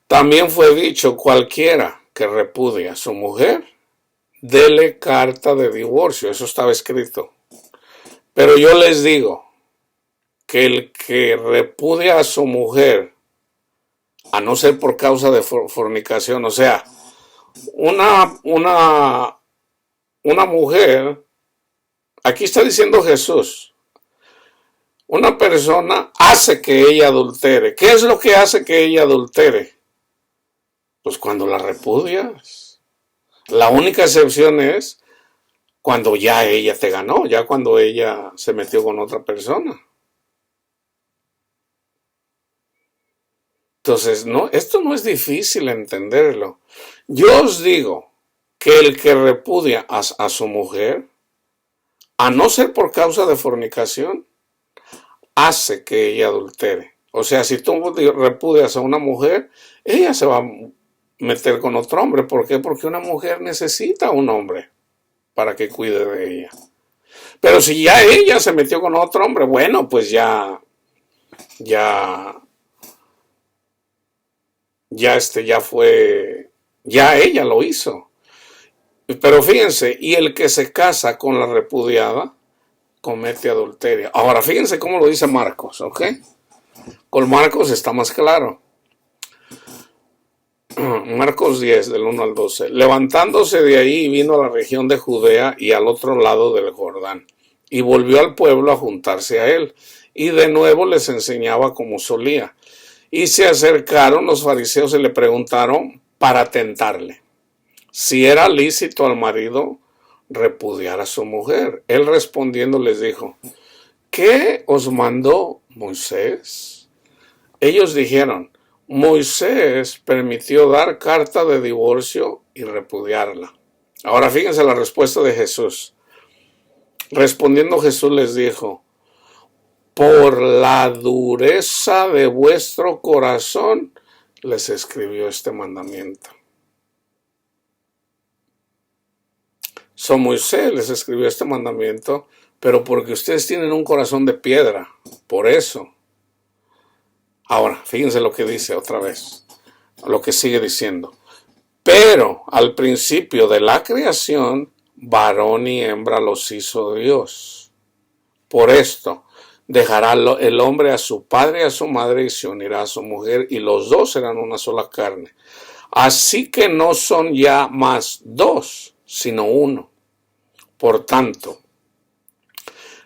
También fue dicho, cualquiera que repudia a su mujer, dele carta de divorcio. Eso estaba escrito. Pero yo les digo que el que repudia a su mujer, a no ser por causa de fornicación, o sea, una mujer, aquí está diciendo Jesús, una persona hace que ella adultere. ¿Qué es lo que hace que ella adultere? Pues cuando la repudias. La única excepción es cuando ya ella te ganó, ya cuando ella se metió con otra persona. Entonces, no, esto no es difícil entenderlo. Yo os digo que el que repudia a su mujer, a no ser por causa de fornicación, hace que ella adultere. O sea, si tú repudias a una mujer, ella se va a meter con otro hombre. ¿Por qué? Porque una mujer necesita a un hombre para que cuide de ella. Pero si ya ella se metió con otro hombre, bueno, pues ya ella lo hizo. Pero fíjense, y el que se casa con la repudiada comete adulterio. Ahora fíjense cómo lo dice Marcos, ¿ok? Con Marcos está más claro. Marcos 10, del 1 al 12. Levantándose de ahí, vino a la región de Judea y al otro lado del Jordán, y volvió al pueblo a juntarse a él, y de nuevo les enseñaba como solía. Y se acercaron los fariseos y le preguntaron para tentarle si era lícito al marido repudiar a su mujer. Él respondiendo les dijo, ¿qué os mandó Moisés? Ellos dijeron, Moisés permitió dar carta de divorcio y repudiarla. Ahora fíjense la respuesta de Jesús. Respondiendo Jesús les dijo, por la dureza de vuestro corazón les escribió este mandamiento. Moisés les escribió este mandamiento, pero porque ustedes tienen un corazón de piedra, por eso. Ahora, fíjense lo que dice otra vez, lo que sigue diciendo. Pero al principio de la creación, varón y hembra los hizo Dios. Por esto, dejará el hombre a su padre y a su madre y se unirá a su mujer y los dos serán una sola carne. Así que no son ya más dos, sino uno. Por tanto,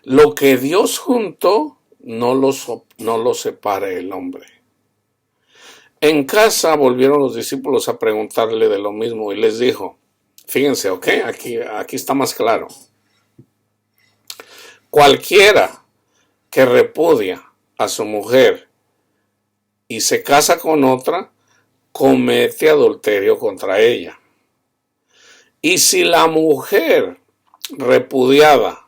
lo que Dios juntó, no lo separe el hombre. En casa volvieron los discípulos a preguntarle de lo mismo y les dijo, fíjense, ok, aquí está más claro. Cualquiera que repudia a su mujer y se casa con otra, comete adulterio contra ella. Y si la mujer repudiada,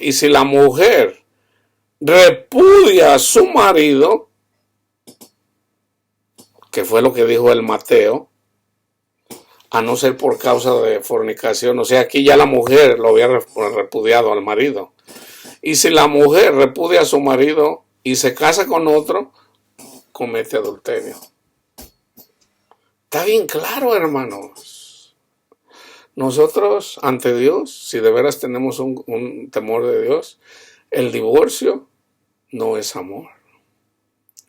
y si la mujer repudia a su marido, que fue lo que dijo el Mateo, a no ser por causa de fornicación, o sea, aquí ya la mujer lo había repudiado al marido. Y si la mujer repudia a su marido y se casa con otro, comete adulterio. Está bien claro, hermanos. Nosotros, ante Dios, si de veras tenemos un temor de Dios, el divorcio no es amor.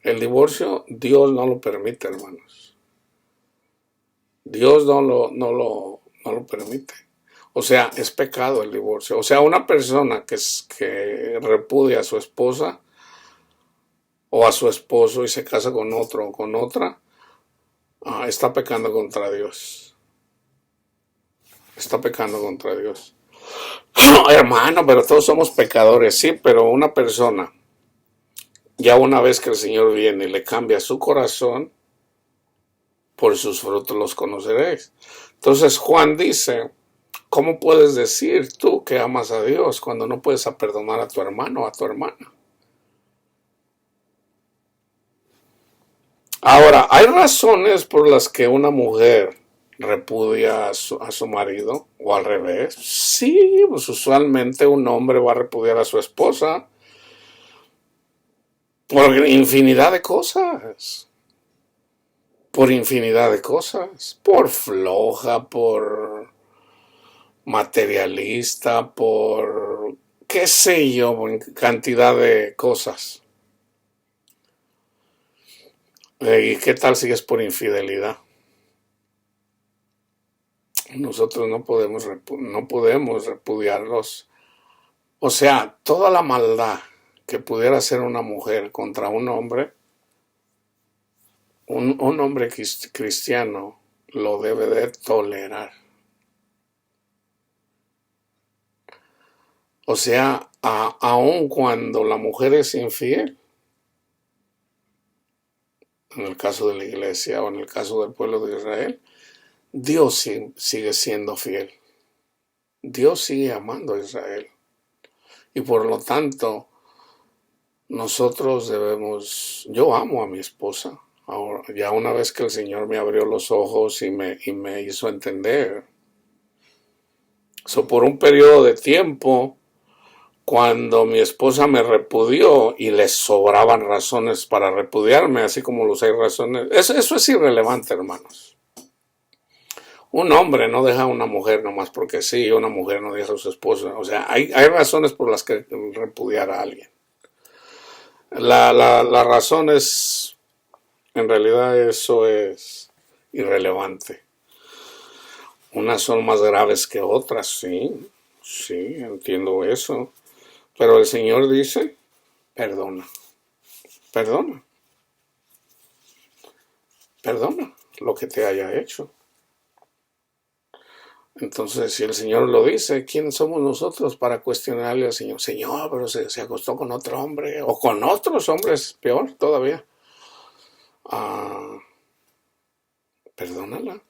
El divorcio, Dios no lo permite, hermanos. Dios no lo permite. O sea, es pecado el divorcio. O sea, una persona que repudia a su esposa o a su esposo y se casa con otro o con otra, está pecando contra Dios. Está pecando contra Dios. Hermano, pero todos somos pecadores, sí, pero una persona, ya una vez que el Señor viene y le cambia su corazón, por sus frutos los conoceréis. Entonces Juan dice, ¿cómo puedes decir tú que amas a Dios cuando no puedes perdonar a tu hermano o a tu hermana? Ahora, hay razones por las que una mujer repudia a su marido o al revés. Sí, pues usualmente un hombre va a repudiar a su esposa por infinidad de cosas. Por infinidad de cosas. Por floja, por materialista, por qué sé yo, cantidad de cosas. ¿Y qué tal si es por infidelidad? Nosotros no podemos repudiarlos. O sea, toda la maldad que pudiera hacer una mujer contra un hombre, un hombre cristiano lo debe de tolerar. O sea, aun cuando la mujer es infiel, en el caso de la iglesia o en el caso del pueblo de Israel, Dios sigue siendo fiel. Dios sigue amando a Israel. Y por lo tanto, nosotros yo amo a mi esposa. Ahora, ya una vez que el Señor me abrió los ojos y me hizo entender. Por un periodo de tiempo, cuando mi esposa me repudió y le sobraban razones para repudiarme, así como los hay razones, eso es irrelevante, hermanos. Un hombre no deja a una mujer nomás porque sí, una mujer no deja a su esposa. O sea, hay razones por las que repudiar a alguien. La razón es, en realidad eso es irrelevante. Unas son más graves que otras, sí, sí, entiendo eso. Pero el Señor dice, perdona, perdona, perdona lo que te haya hecho. Entonces, si el Señor lo dice, ¿quién somos nosotros para cuestionarle al Señor? Señor, pero se acostó con otro hombre, o con otros hombres, peor todavía. Perdónala.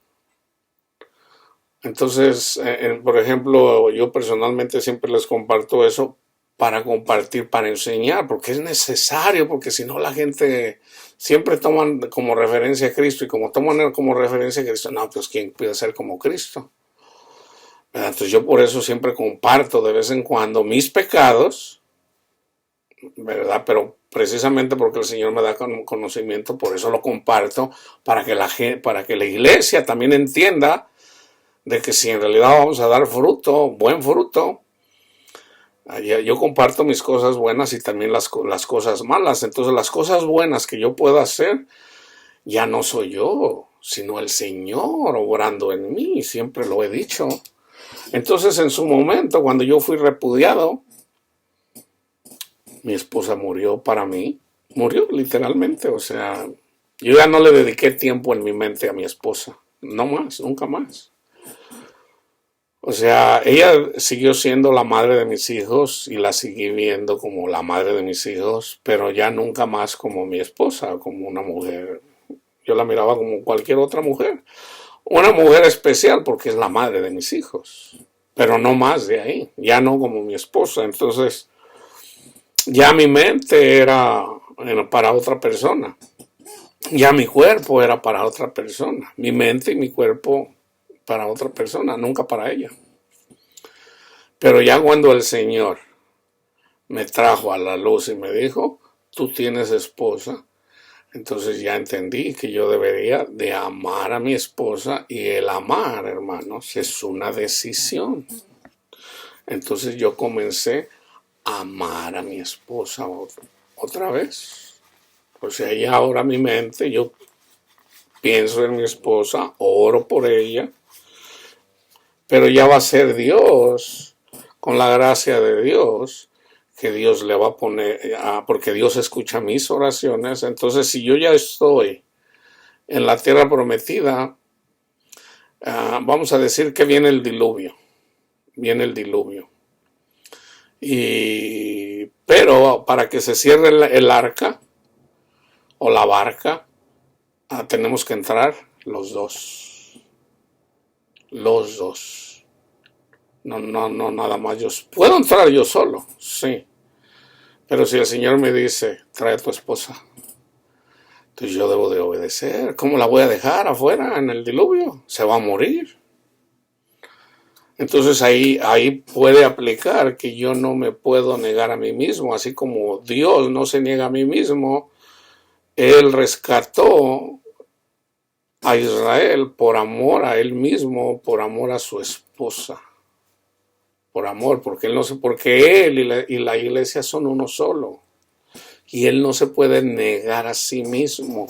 Entonces, por ejemplo, yo personalmente siempre les comparto eso para compartir, para enseñar, porque es necesario, porque si no la gente siempre toman como referencia a Cristo, y como toman como referencia a Cristo, no, pues ¿quién puede ser como Cristo? Entonces yo por eso siempre comparto de vez en cuando mis pecados, ¿verdad? Pero precisamente porque el Señor me da conocimiento, por eso lo comparto, para que para que la iglesia también entienda de que si en realidad vamos a dar fruto, buen fruto, yo comparto mis cosas buenas y también las cosas malas. Entonces las cosas buenas que yo pueda hacer, ya no soy yo, sino el Señor obrando en mí, siempre lo he dicho. Entonces en su momento, cuando yo fui repudiado, mi esposa murió para mí, murió literalmente, o sea, yo ya no le dediqué tiempo en mi mente a mi esposa, no más, nunca más. O sea, ella siguió siendo la madre de mis hijos y la seguí viendo como la madre de mis hijos, pero ya nunca más como mi esposa, como una mujer. Yo la miraba como cualquier otra mujer. Una mujer especial porque es la madre de mis hijos, pero no más de ahí, ya no como mi esposa. Entonces, ya mi mente era para otra persona, ya mi cuerpo era para otra persona, mi mente y mi cuerpo para otra persona, nunca para ella. Pero ya cuando el Señor me trajo a la luz y me dijo, tú tienes esposa, entonces ya entendí que yo debería de amar a mi esposa, y el amar, hermanos, es una decisión. Entonces yo comencé a amar a mi esposa otra vez. O sea, ella ahora mi mente, yo pienso en mi esposa, oro por ella, pero ya va a ser Dios, con la gracia de Dios, que Dios le va a poner, porque Dios escucha mis oraciones. Entonces, si yo ya estoy en la tierra prometida, vamos a decir que viene el diluvio, pero para que se cierre el arca o la barca, tenemos que entrar los dos. No, nada más yo. Puedo entrar yo solo, sí. Pero si el Señor me dice, trae a tu esposa, entonces yo debo de obedecer. ¿Cómo la voy a dejar afuera en el diluvio? Se va a morir. Entonces ahí puede aplicar que yo no me puedo negar a mí mismo, así como Dios no se niega a mí mismo. Él rescató a Israel por amor a él mismo, por amor a su esposa, por amor, porque él y la iglesia son uno solo, y él no se puede negar a sí mismo,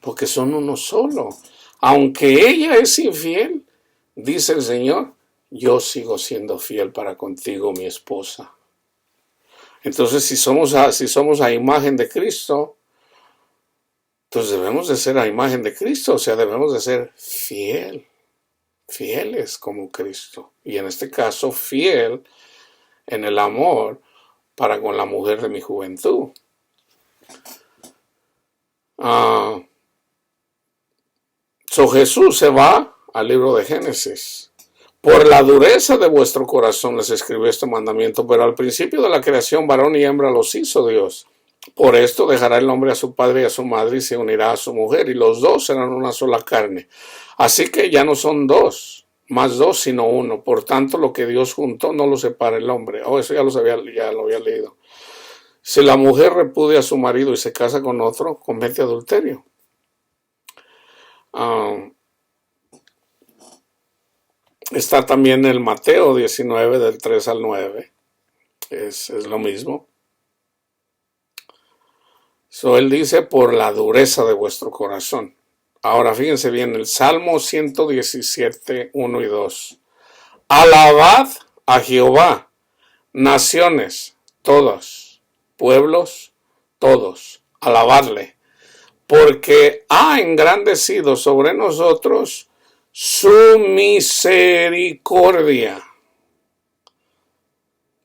porque son uno solo. Aunque ella es infiel, dice el Señor, yo sigo siendo fiel para contigo, mi esposa. Entonces, si somos a imagen de Cristo, entonces debemos de ser a imagen de Cristo, o sea, debemos de ser fieles como Cristo. Y en este caso, fiel en el amor para con la mujer de mi juventud. Jesús se va al libro de Génesis. Por la dureza de vuestro corazón les escribió este mandamiento, pero al principio de la creación varón y hembra los hizo Dios. Por esto dejará el hombre a su padre y a su madre y se unirá a su mujer, y los dos serán una sola carne. Así que ya no son más dos, sino uno. Por tanto, lo que Dios juntó no lo separa el hombre. Eso ya lo había leído. Si la mujer repudia a su marido y se casa con otro, comete adulterio. Está también el Mateo 19, del 3 al 9. Es lo mismo. Él dice, por la dureza de vuestro corazón. Ahora fíjense bien, el Salmo 117, 1 y 2. Alabad a Jehová, naciones, todas, pueblos, todos, alabadle, porque ha engrandecido sobre nosotros su misericordia.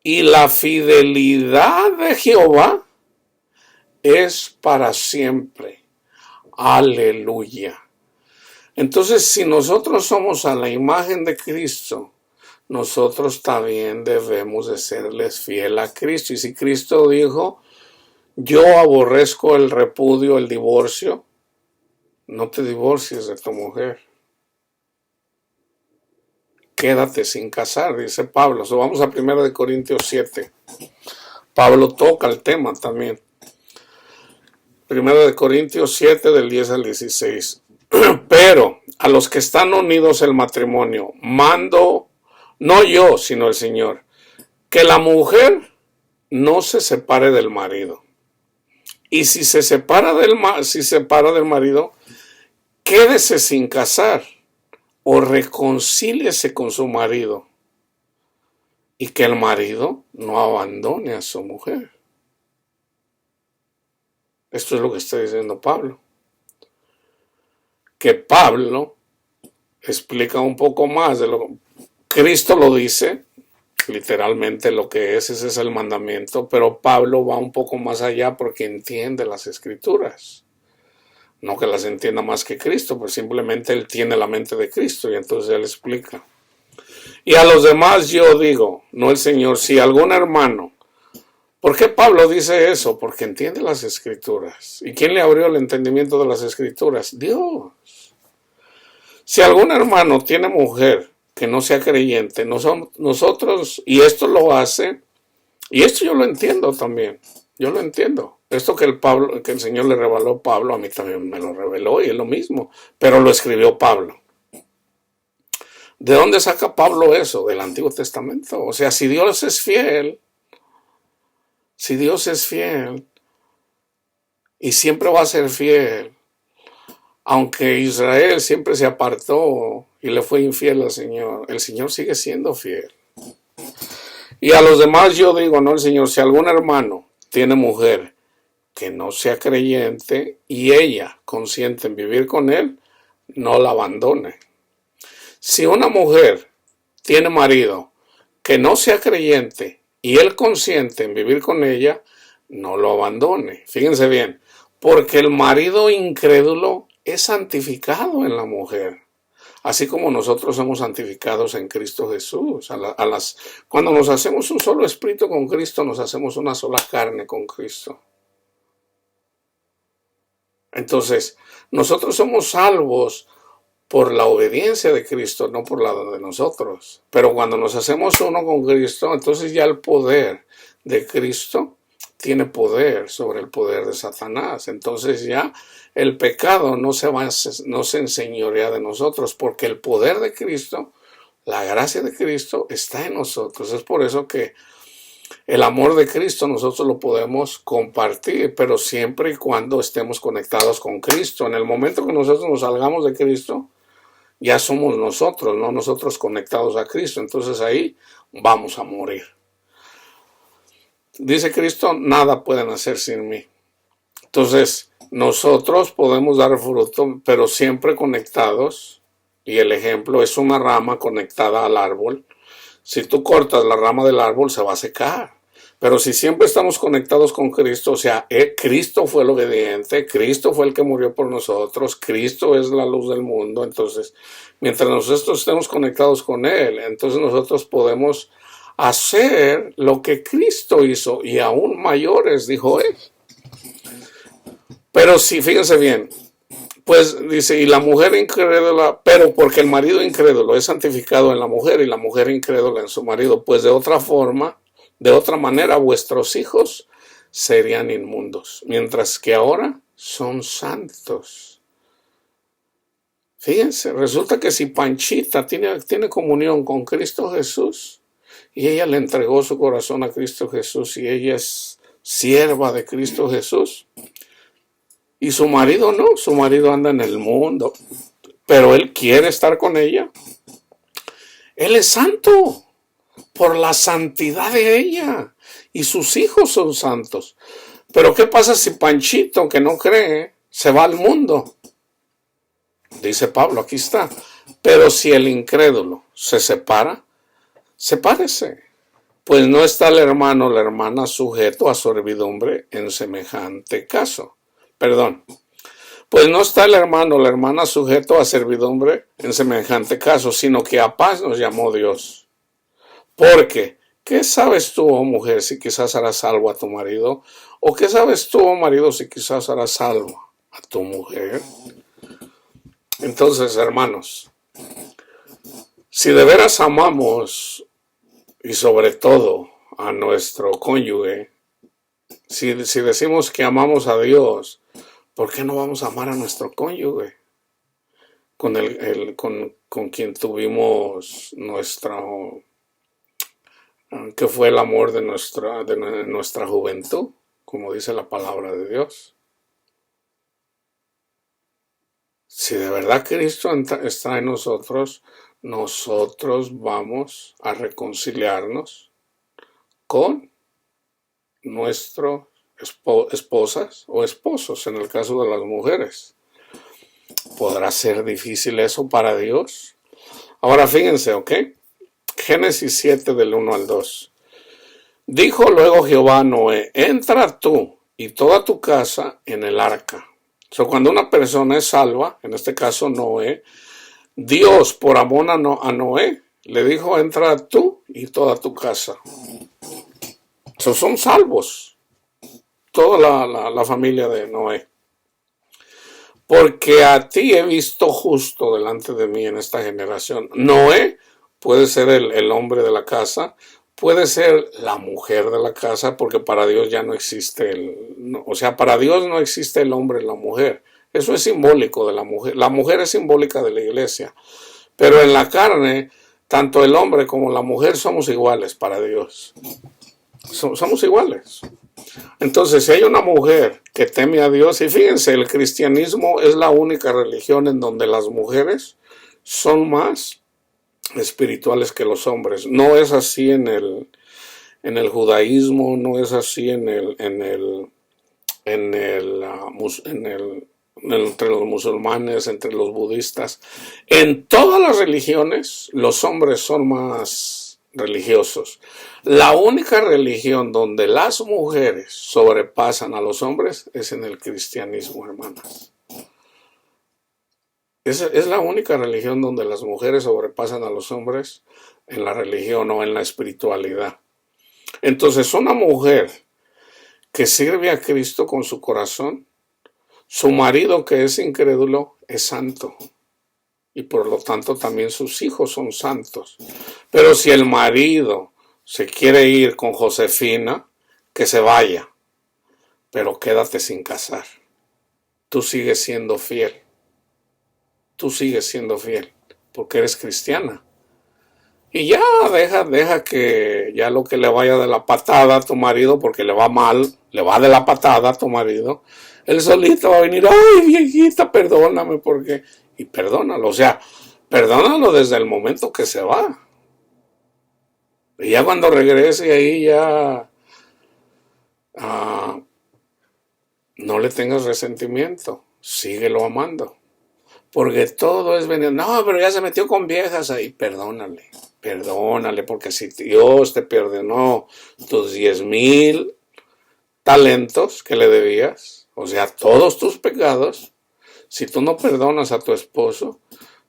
Y la fidelidad de Jehová es para siempre. Aleluya. Entonces, si nosotros somos a la imagen de Cristo, nosotros también debemos de serles fiel a Cristo. Y si Cristo dijo, yo aborrezco el repudio, el divorcio, no te divorcies de tu mujer. Quédate sin casar, dice Pablo. Vamos a 1 Corintios 7. Pablo toca el tema también. 1 Corintios 7, del 10 al 16. Pero a los que están unidos el matrimonio, mando, no yo, sino el Señor, que la mujer no se separe del marido. Y si se separa del marido, quédese sin casar o reconcíliese con su marido. Y que el marido no abandone a su mujer. Esto es lo que está diciendo Pablo. Que Pablo explica un poco más de lo que Cristo lo dice, literalmente lo que ese es el mandamiento, pero Pablo va un poco más allá porque entiende las Escrituras. No que las entienda más que Cristo, pues simplemente él tiene la mente de Cristo y entonces él explica. Y a los demás yo digo, no el Señor, si algún hermano. ¿Por qué Pablo dice eso? Porque entiende las Escrituras. ¿Y quién le abrió el entendimiento de las Escrituras? Dios. Si algún hermano tiene mujer que no sea creyente, nosotros, y esto lo hace, y esto yo lo entiendo también, yo lo entiendo. Esto que el Señor le reveló a Pablo, a mí también me lo reveló y es lo mismo, pero lo escribió Pablo. ¿De dónde saca Pablo eso? Del Antiguo Testamento. O sea, si Dios es fiel, y siempre va a ser fiel. Aunque Israel siempre se apartó y le fue infiel al Señor, el Señor sigue siendo fiel. Y a los demás yo digo, no, el Señor, si algún hermano tiene mujer que no sea creyente y ella consiente en vivir con él, no la abandone. Si una mujer tiene marido que no sea creyente y él consiente en vivir con ella, no lo abandone. Fíjense bien, porque el marido incrédulo es santificado en la mujer, así como nosotros somos santificados en Cristo Jesús. Cuando nos hacemos un solo espíritu con Cristo, nos hacemos una sola carne con Cristo. Entonces, nosotros somos salvos por la obediencia de Cristo, no por la de nosotros. Pero cuando nos hacemos uno con Cristo, entonces ya el poder de Cristo tiene poder sobre el poder de Satanás. Entonces ya el pecado no se enseñorea de nosotros, porque el poder de Cristo, la gracia de Cristo está en nosotros. Es por eso que el amor de Cristo nosotros lo podemos compartir, pero siempre y cuando estemos conectados con Cristo. En el momento que nosotros nos salgamos de Cristo, ya somos nosotros, no nosotros conectados a Cristo. Entonces ahí vamos a morir. Dice Cristo, nada pueden hacer sin mí. Entonces, nosotros podemos dar fruto, pero siempre conectados. Y el ejemplo es una rama conectada al árbol. Si tú cortas la rama del árbol, se va a secar. Pero si siempre estamos conectados con Cristo, o sea, Cristo fue el obediente, Cristo fue el que murió por nosotros, Cristo es la luz del mundo. Entonces, mientras nosotros estemos conectados con Él, entonces nosotros podemos hacer lo que Cristo hizo y aún mayores, dijo Él. Pero sí, fíjense bien, pues dice, y la mujer incrédula, pero porque el marido incrédulo es santificado en la mujer y la mujer incrédula en su marido, pues de otra manera vuestros hijos serían inmundos, mientras que ahora son santos. Fíjense, resulta que si Panchita tiene comunión con Cristo Jesús y ella le entregó su corazón a Cristo Jesús y ella es sierva de Cristo Jesús, y su marido no, su marido anda en el mundo, pero él quiere estar con ella. Él es santo por la santidad de ella y sus hijos son santos. Pero ¿qué pasa si Panchito, que no cree, se va al mundo? Dice Pablo, aquí está. Pero si el incrédulo se separa, sepárese. Pues no está el hermano o la hermana sujeto a servidumbre en semejante caso. Pues no está el hermano o la hermana sujeto a servidumbre en semejante caso, sino que a paz nos llamó Dios. Porque, ¿qué sabes tú, oh mujer, si quizás harás salvo a tu marido? ¿O qué sabes tú, oh marido, si quizás harás salvo a tu mujer? Entonces, hermanos, si de veras amamos y sobre todo a nuestro cónyuge, si decimos que amamos a Dios, ¿por qué no vamos a amar a nuestro cónyuge? Con quien tuvimos que fue el amor de nuestra juventud, como dice la palabra de Dios. Si de verdad Cristo está en nosotros, nosotros vamos a reconciliarnos con nuestras esposas o esposos, en el caso de las mujeres. ¿Podrá ser difícil eso para Dios? Ahora fíjense, ¿ok? Génesis 7 del 1 al 2. Dijo luego Jehová a Noé, entra tú y toda tu casa en el arca. Cuando una persona es salva, en este caso Noé, Dios por amor a Noé le dijo, entra tú y toda tu casa. Son salvos, toda la familia de Noé. Porque a ti he visto justo delante de mí en esta generación. Noé puede ser el hombre de la casa, puede ser la mujer de la casa, porque para Dios ya no existe para Dios no existe el hombre y la mujer. Eso es simbólico de la mujer. La mujer es simbólica de la iglesia. Pero en la carne, tanto el hombre como la mujer somos iguales para Dios. Somos iguales. Entonces, si hay una mujer que teme a Dios, y fíjense, el cristianismo es la única religión en donde las mujeres son más espirituales que los hombres. No es así en el judaísmo, no es así entre los musulmanes, entre los budistas. En todas las religiones, los hombres son más religiosos. La única religión donde las mujeres sobrepasan a los hombres es en el cristianismo, hermanas. Es la única religión donde las mujeres sobrepasan a los hombres en la religión o en la espiritualidad. Entonces, una mujer que sirve a Cristo con su corazón, su marido que es incrédulo es santo. Y por lo tanto también sus hijos son santos. Pero si el marido se quiere ir con Josefina, que se vaya. Pero quédate sin casar. Tú sigues siendo fiel. Tú sigues siendo fiel. Porque eres cristiana. Y ya deja que ya lo que le vaya de la patada a tu marido, porque le va mal, le va de la patada a tu marido, él solito va a venir, ay viejita, perdóname, porque... Y perdónalo, o sea, perdónalo desde el momento que se va. Y ya cuando regrese ahí ya no le tengas resentimiento, síguelo amando. Porque todo es venir, no, pero ya se metió con viejas ahí, perdónale, porque si Dios te perdonó tus 10,000 talentos que le debías, o sea, todos tus pecados, si tú no perdonas a tu esposo,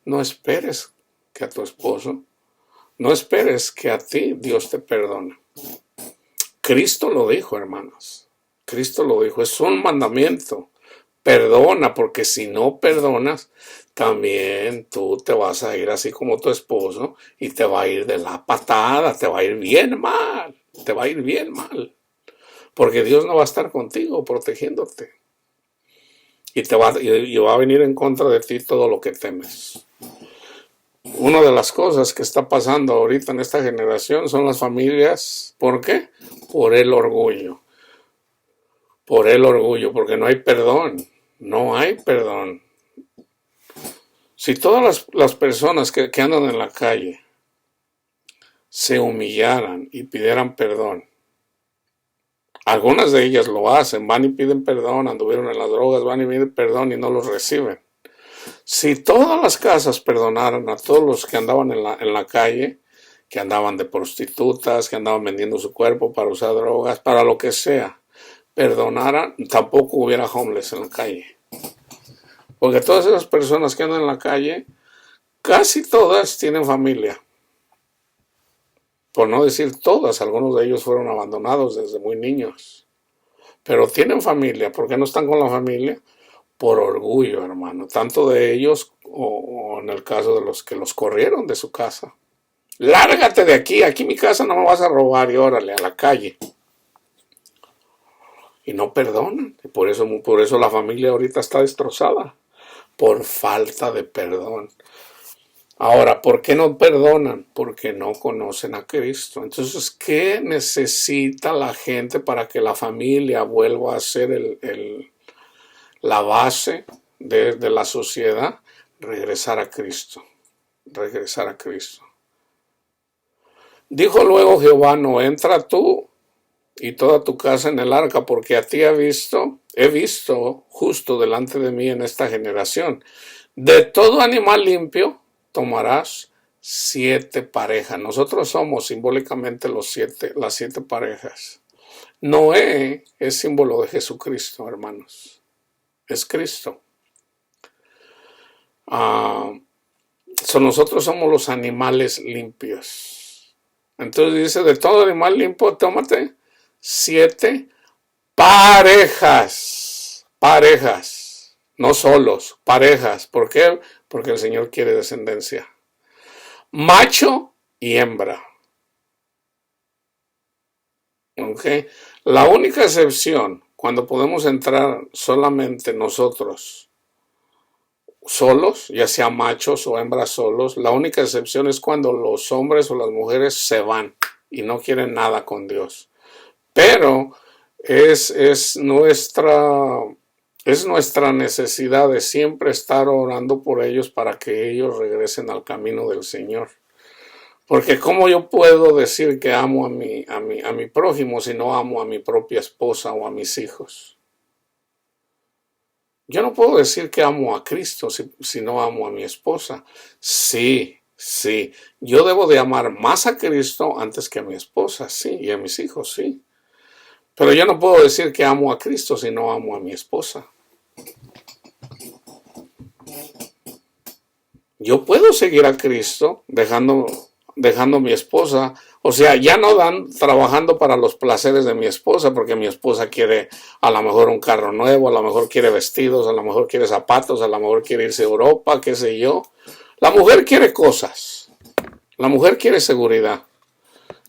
no esperes que a tu esposo, no esperes que a ti Dios te perdone. Cristo lo dijo, hermanos. Cristo lo dijo, es un mandamiento. Perdona, porque si no perdonas, también tú te vas a ir así como tu esposo y te va a ir de la patada, te va a ir bien mal, te va a ir bien mal. Porque Dios no va a estar contigo protegiéndote. Y va a venir en contra de ti todo lo que temes. Una de las cosas que está pasando ahorita en esta generación son las familias. ¿Por qué? Por el orgullo. Por el orgullo, porque no hay perdón. No hay perdón. Si todas las personas que andan en la calle se humillaran y pidieran perdón, algunas de ellas lo hacen, van y piden perdón, anduvieron en las drogas, van y piden perdón y no los reciben. Si todas las casas perdonaran a todos los que andaban en la calle, que andaban de prostitutas, que andaban vendiendo su cuerpo para usar drogas, para lo que sea, perdonaran, tampoco hubiera homeless en la calle. Porque todas esas personas que andan en la calle, casi todas tienen familia. Por no decir todas, algunos de ellos fueron abandonados desde muy niños. Pero tienen familia. ¿Por qué no están con la familia? Por orgullo, hermano. Tanto de ellos o en el caso de los que los corrieron de su casa. Lárgate de aquí, aquí mi casa no me vas a robar y órale, a la calle. Y no perdonan. Y por eso la familia ahorita está destrozada. Por falta de perdón. Ahora, ¿por qué no perdonan? Porque no conocen a Cristo. Entonces, ¿qué necesita la gente para que la familia vuelva a ser la base de la sociedad? Regresar a Cristo. Regresar a Cristo. Dijo luego Jehová, no entra tú y toda tu casa en el arca, porque a ti he visto justo delante de mí en esta generación. De todo animal limpio tomarás 7 parejas. Nosotros somos simbólicamente las 7 parejas. Noé es símbolo de Jesucristo, hermanos. Es Cristo. Nosotros somos los animales limpios. Entonces dice, de todo animal limpio, tómate 7 parejas. Parejas. No solos, parejas. ¿Por qué? Porque el Señor quiere descendencia. Macho y hembra. ¿Okay? La única excepción, cuando podemos entrar solamente nosotros solos, ya sea machos o hembras solos, la única excepción es cuando los hombres o las mujeres se van y no quieren nada con Dios. Pero Es nuestra necesidad de siempre estar orando por ellos para que ellos regresen al camino del Señor. Porque ¿cómo yo puedo decir que amo a mi prójimo si no amo a mi propia esposa o a mis hijos? Yo no puedo decir que amo a Cristo si no amo a mi esposa. Sí, sí. Yo debo de amar más a Cristo antes que a mi esposa, sí, y a mis hijos, sí. Pero yo no puedo decir que amo a Cristo si no amo a mi esposa. Yo puedo seguir a Cristo dejando a mi esposa. O sea, ya no dan trabajando para los placeres de mi esposa, porque mi esposa quiere a lo mejor un carro nuevo, a lo mejor quiere vestidos, a lo mejor quiere zapatos, a lo mejor quiere irse a Europa, qué sé yo. La mujer quiere cosas. La mujer quiere seguridad.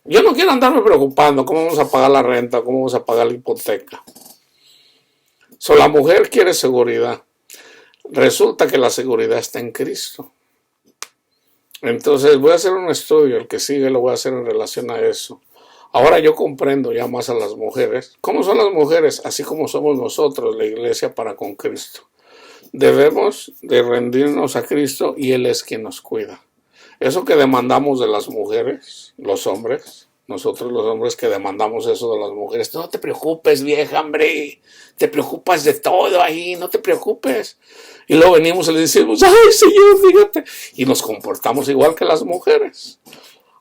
Yo no quiero andarme preocupando cómo vamos a pagar la renta, cómo vamos a pagar la hipoteca. La mujer quiere seguridad. Resulta que la seguridad está en Cristo. Entonces voy a hacer un estudio, el que sigue lo voy a hacer en relación a eso. Ahora yo comprendo ya más a las mujeres. ¿Cómo son las mujeres? Así como somos nosotros, la iglesia para con Cristo. Debemos de rendirnos a Cristo y Él es quien nos cuida. Eso que demandamos de las mujeres, los hombres, nosotros los hombres que demandamos eso de las mujeres, no te preocupes vieja, hombre, te preocupas de todo ahí, no te preocupes. Y luego venimos y le decimos, ay Señor, fíjate, y nos comportamos igual que las mujeres.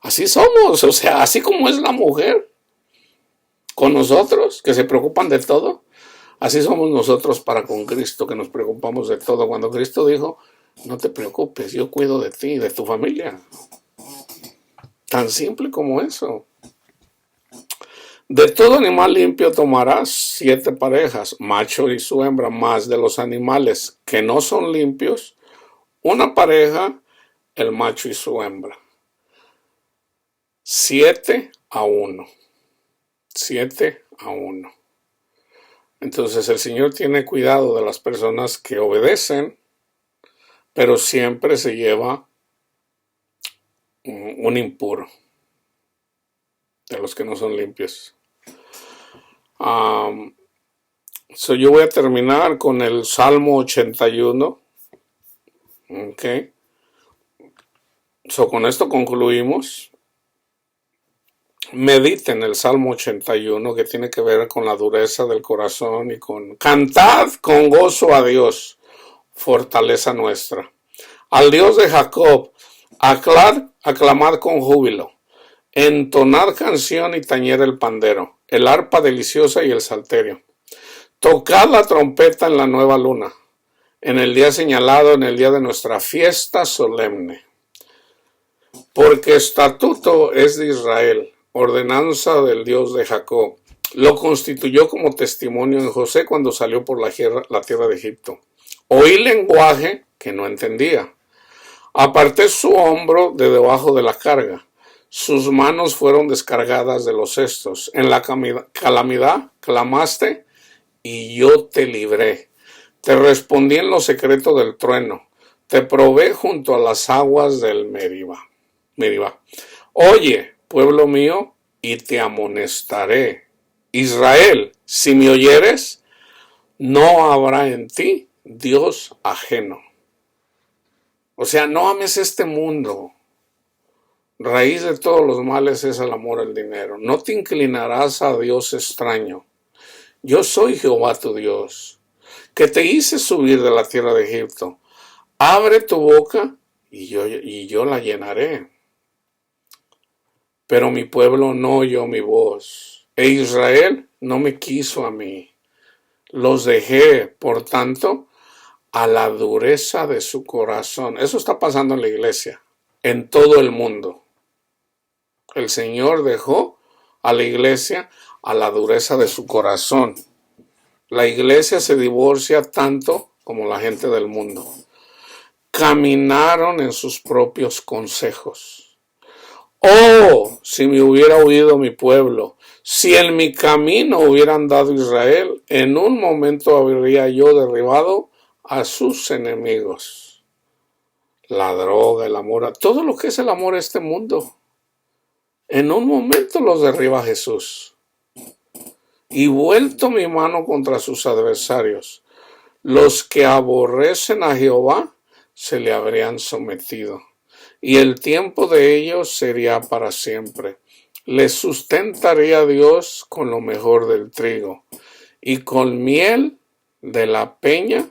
Así somos, o sea, así como es la mujer con nosotros, que se preocupan de todo, así somos nosotros para con Cristo, que nos preocupamos de todo. Cuando Cristo dijo, no te preocupes, yo cuido de ti, de tu familia. Tan simple como eso. De todo animal limpio tomarás 7 parejas, macho y su hembra, más de los animales que no son limpios, una pareja, el macho y su hembra. 7-1. 7-1. Entonces el Señor tiene cuidado de las personas que obedecen, pero siempre se lleva un impuro de los que no son limpios. Yo voy a terminar con el Salmo 81. Okay. Con esto concluimos. Mediten el Salmo 81, que tiene que ver con la dureza del corazón y con cantad con gozo a Dios, fortaleza nuestra. Al Dios de Jacob, aclamad con júbilo, entonad canción y tañer el pandero, el arpa deliciosa y el salterio. Tocad la trompeta en la nueva luna, en el día señalado, en el día de nuestra fiesta solemne. Porque estatuto es de Israel, ordenanza del Dios de Jacob. Lo constituyó como testimonio en José cuando salió por la tierra de Egipto. Oí lenguaje que no entendía. Aparté su hombro de debajo de la carga. Sus manos fueron descargadas de los cestos. En la calamidad clamaste y yo te libré. Te respondí en lo secreto del trueno. Te probé junto a las aguas del Meribá. Oye, pueblo mío, y te amonestaré. Israel, si me oyeres, no habrá en ti Dios ajeno. O sea, no ames este mundo. Raíz de todos los males es el amor al dinero. No te inclinarás a Dios extraño. Yo soy Jehová tu Dios, que te hice subir de la tierra de Egipto. Abre tu boca y yo la llenaré. Pero mi pueblo no oyó mi voz, e Israel no me quiso a mí. Los dejé, por tanto, a la dureza de su corazón. Eso está pasando en la iglesia, en todo el mundo. El Señor dejó a la iglesia a la dureza de su corazón. La iglesia se divorcia tanto como la gente del mundo. Caminaron en sus propios consejos. Oh, si me hubiera oído mi pueblo, si en mi camino hubiera andado Israel, en un momento habría yo derribado a sus enemigos. La droga, el amor, todo lo que es el amor a este mundo, en un momento los derriba Jesús. y vuelto mi mano contra sus adversarios. Los que aborrecen a Jehová se le habrían sometido, y el tiempo de ellos sería para siempre. Les sustentaría Dios con lo mejor del trigo, y con miel de la peña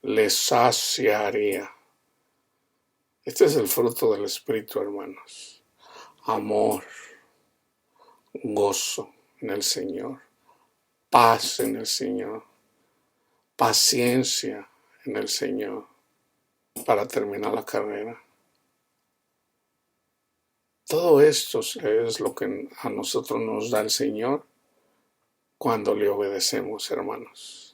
les saciaría. Este es el fruto del Espíritu, hermanos. Amor, gozo en el Señor, paz en el Señor, paciencia en el Señor para terminar la carrera. Todo esto es lo que a nosotros nos da el Señor cuando le obedecemos, hermanos.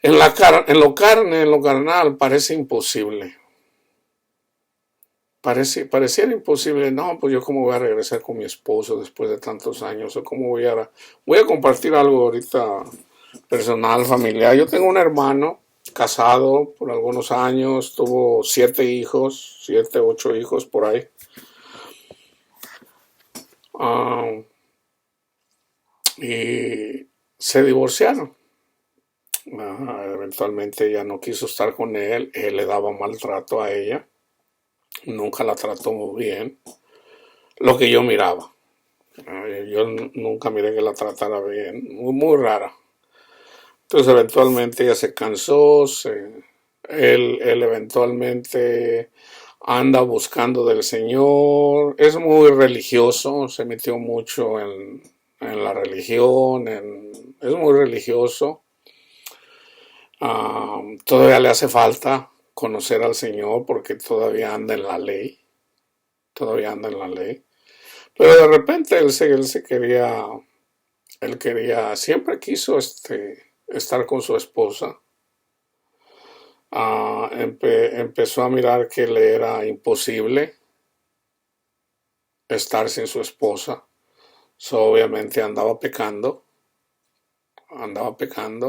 En lo carnal, parece imposible. Pareciera imposible. No, pues yo cómo voy a regresar con mi esposo después de tantos años, o cómo voy a compartir algo ahorita personal, familiar. Yo tengo un hermano casado por algunos años, tuvo 7 hijos, 7, 8 hijos por ahí. Y se divorciaron. Eventualmente ella no quiso estar con él le daba maltrato a ella, nunca la trató muy bien, lo que yo miraba. Yo nunca miré que la tratara bien, muy rara. Entonces eventualmente ella se cansó, él eventualmente anda buscando del Señor, es muy religioso, se metió mucho en la religión, es muy religioso. Todavía le hace falta conocer al Señor porque todavía anda en la ley, pero de repente él siempre quiso estar con su esposa. Empezó a mirar que le era imposible estar sin su esposa, obviamente andaba pecando,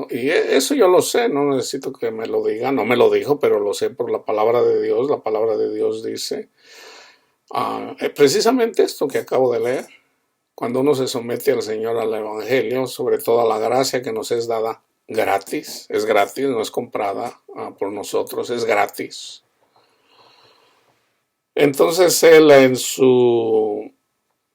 y eso yo lo sé, no necesito que me lo diga, no me lo dijo, pero lo sé por la palabra de Dios. La palabra de Dios dice precisamente esto que acabo de leer: cuando uno se somete al Señor, al Evangelio, sobre todo a la gracia que nos es dada gratis, es gratis, no es comprada por nosotros, es gratis. Entonces él, en su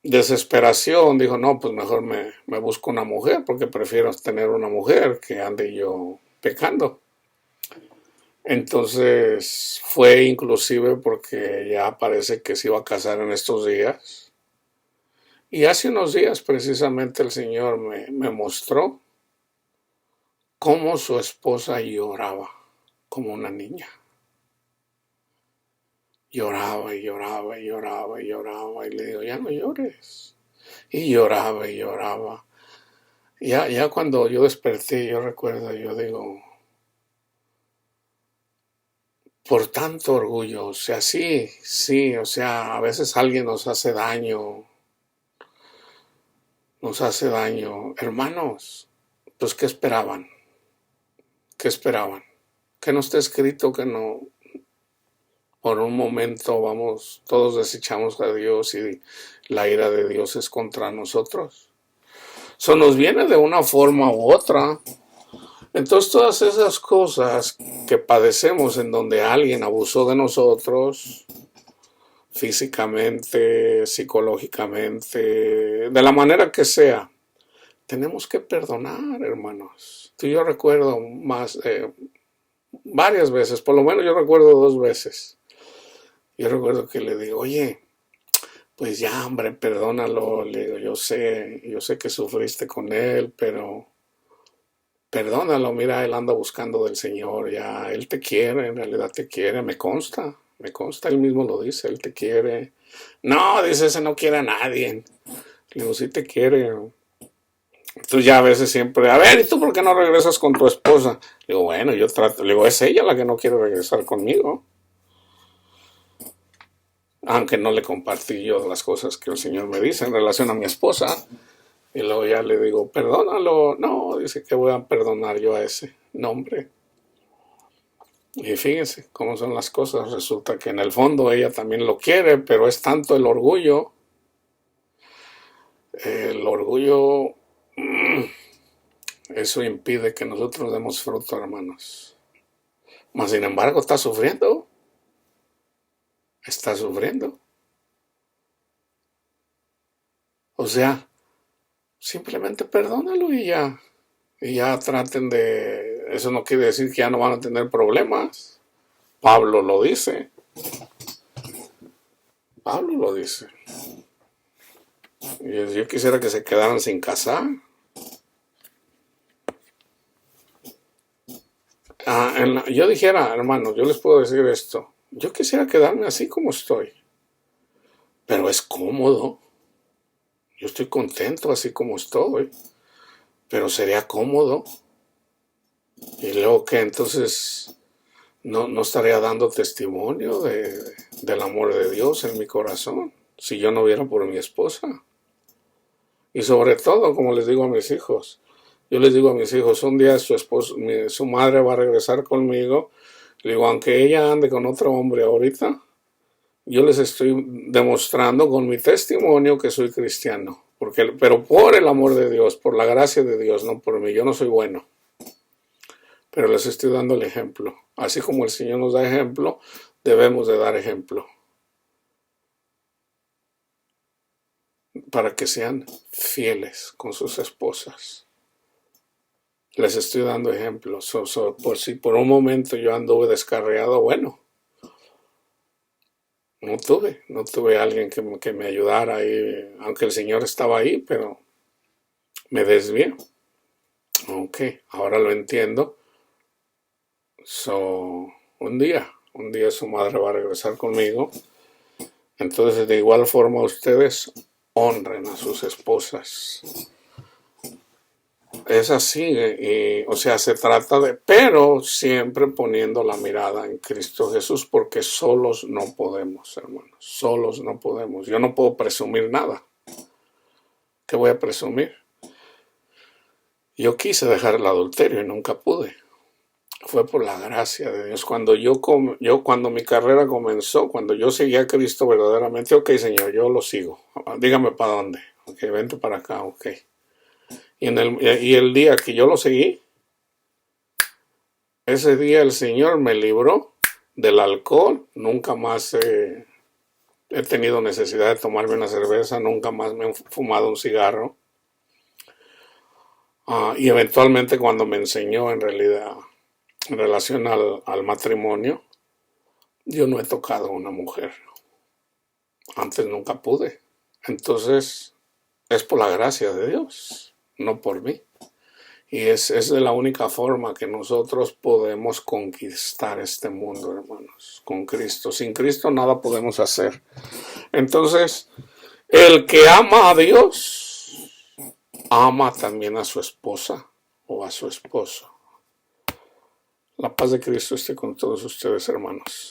desesperación, dijo: no, pues mejor me busco una mujer, porque prefiero tener una mujer que ande yo pecando. Entonces fue inclusive, porque ya parece que se iba a casar en estos días, y hace unos días precisamente el Señor me mostró cómo su esposa lloraba como una niña. Lloraba y lloraba y lloraba y lloraba, y le digo: ya no llores. Y lloraba y lloraba. Ya cuando yo desperté, yo recuerdo, yo digo, por tanto orgullo, o sea, sí, o sea, a veces alguien nos hace daño, hermanos, pues ¿qué esperaban? Que no está escrito que no, por un momento todos desechamos a Dios y la ira de Dios es contra nosotros. Eso nos viene de una forma u otra. Entonces todas esas cosas que padecemos, en donde alguien abusó de nosotros, físicamente, psicológicamente, de la manera que sea, tenemos que perdonar, hermanos. Yo recuerdo varias veces, por lo menos yo recuerdo 2 veces. Yo recuerdo que le digo: oye, pues ya, hombre, perdónalo. Le digo: yo sé que sufriste con él, pero perdónalo. Mira, él anda buscando del Señor, ya, él te quiere, en realidad te quiere, me consta, él mismo lo dice, él te quiere. No, dice, ese no quiere a nadie. Le digo: sí te quiere. Entonces ya a veces siempre: a ver, ¿y tú por qué no regresas con tu esposa? Le digo: bueno, yo trato. Le digo: es ella la que no quiere regresar conmigo. Aunque no le compartí yo las cosas que el Señor me dice en relación a mi esposa. Y luego ya le digo: perdónalo. No, dice que voy a perdonar yo a ese nombre. Y fíjense cómo son las cosas. Resulta que en el fondo ella también lo quiere, pero es tanto el orgullo eso impide que nosotros demos fruto, hermanos. Mas sin embargo está sufriendo. Está sufriendo. O sea, simplemente perdónalo y ya. Y ya traten de... Eso no quiere decir que ya no van a tener problemas. Pablo lo dice. Pablo lo dice. Y yo quisiera que se quedaran sin casar. Yo dijera, hermanos, yo les puedo decir esto. Yo quisiera quedarme así como estoy. Pero es cómodo. Yo estoy contento así como estoy. Pero sería cómodo. Y luego que entonces no estaría dando testimonio del amor de Dios en mi corazón. Si yo no viera por mi esposa. Y sobre todo, como les digo a mis hijos. Yo les digo a mis hijos, un día su madre va a regresar conmigo. Le digo, aunque ella ande con otro hombre ahorita, yo les estoy demostrando con mi testimonio que soy cristiano. Pero por el amor de Dios, por la gracia de Dios, no por mí. Yo no soy bueno. Pero les estoy dando el ejemplo. Así como el Señor nos da ejemplo, debemos de dar ejemplo. Para que sean fieles con sus esposas. Les estoy dando ejemplos. Por si por un momento yo anduve descarriado, bueno, no tuve alguien que me ayudara ahí, aunque el Señor estaba ahí, pero me desvié. Ok, ahora lo entiendo. Un día su madre va a regresar conmigo. Entonces, de igual forma, ustedes honren a sus esposas. Es así, o sea, se trata pero siempre poniendo la mirada en Cristo Jesús, porque solos no podemos, hermanos, solos no podemos. Yo no puedo presumir nada. ¿Qué voy a presumir? Yo quise dejar el adulterio y nunca pude. Fue por la gracia de Dios. Cuando mi carrera comenzó, cuando yo seguí a Cristo verdaderamente, ok, Señor, yo lo sigo. Dígame para dónde. Ok, vente para acá, ok. Y el día que yo lo seguí, ese día el Señor me libró del alcohol. Nunca más he tenido necesidad de tomarme una cerveza. Nunca más me he fumado un cigarro. Y eventualmente cuando me enseñó en realidad en relación al matrimonio, yo no he tocado a una mujer. Antes nunca pude. Entonces es por la gracia de Dios, no por mí. Y es de la única forma que nosotros podemos conquistar este mundo, hermanos, con Cristo. Sin Cristo nada podemos hacer. Entonces, el que ama a Dios, ama también a su esposa o a su esposo. La paz de Cristo esté con todos ustedes, hermanos.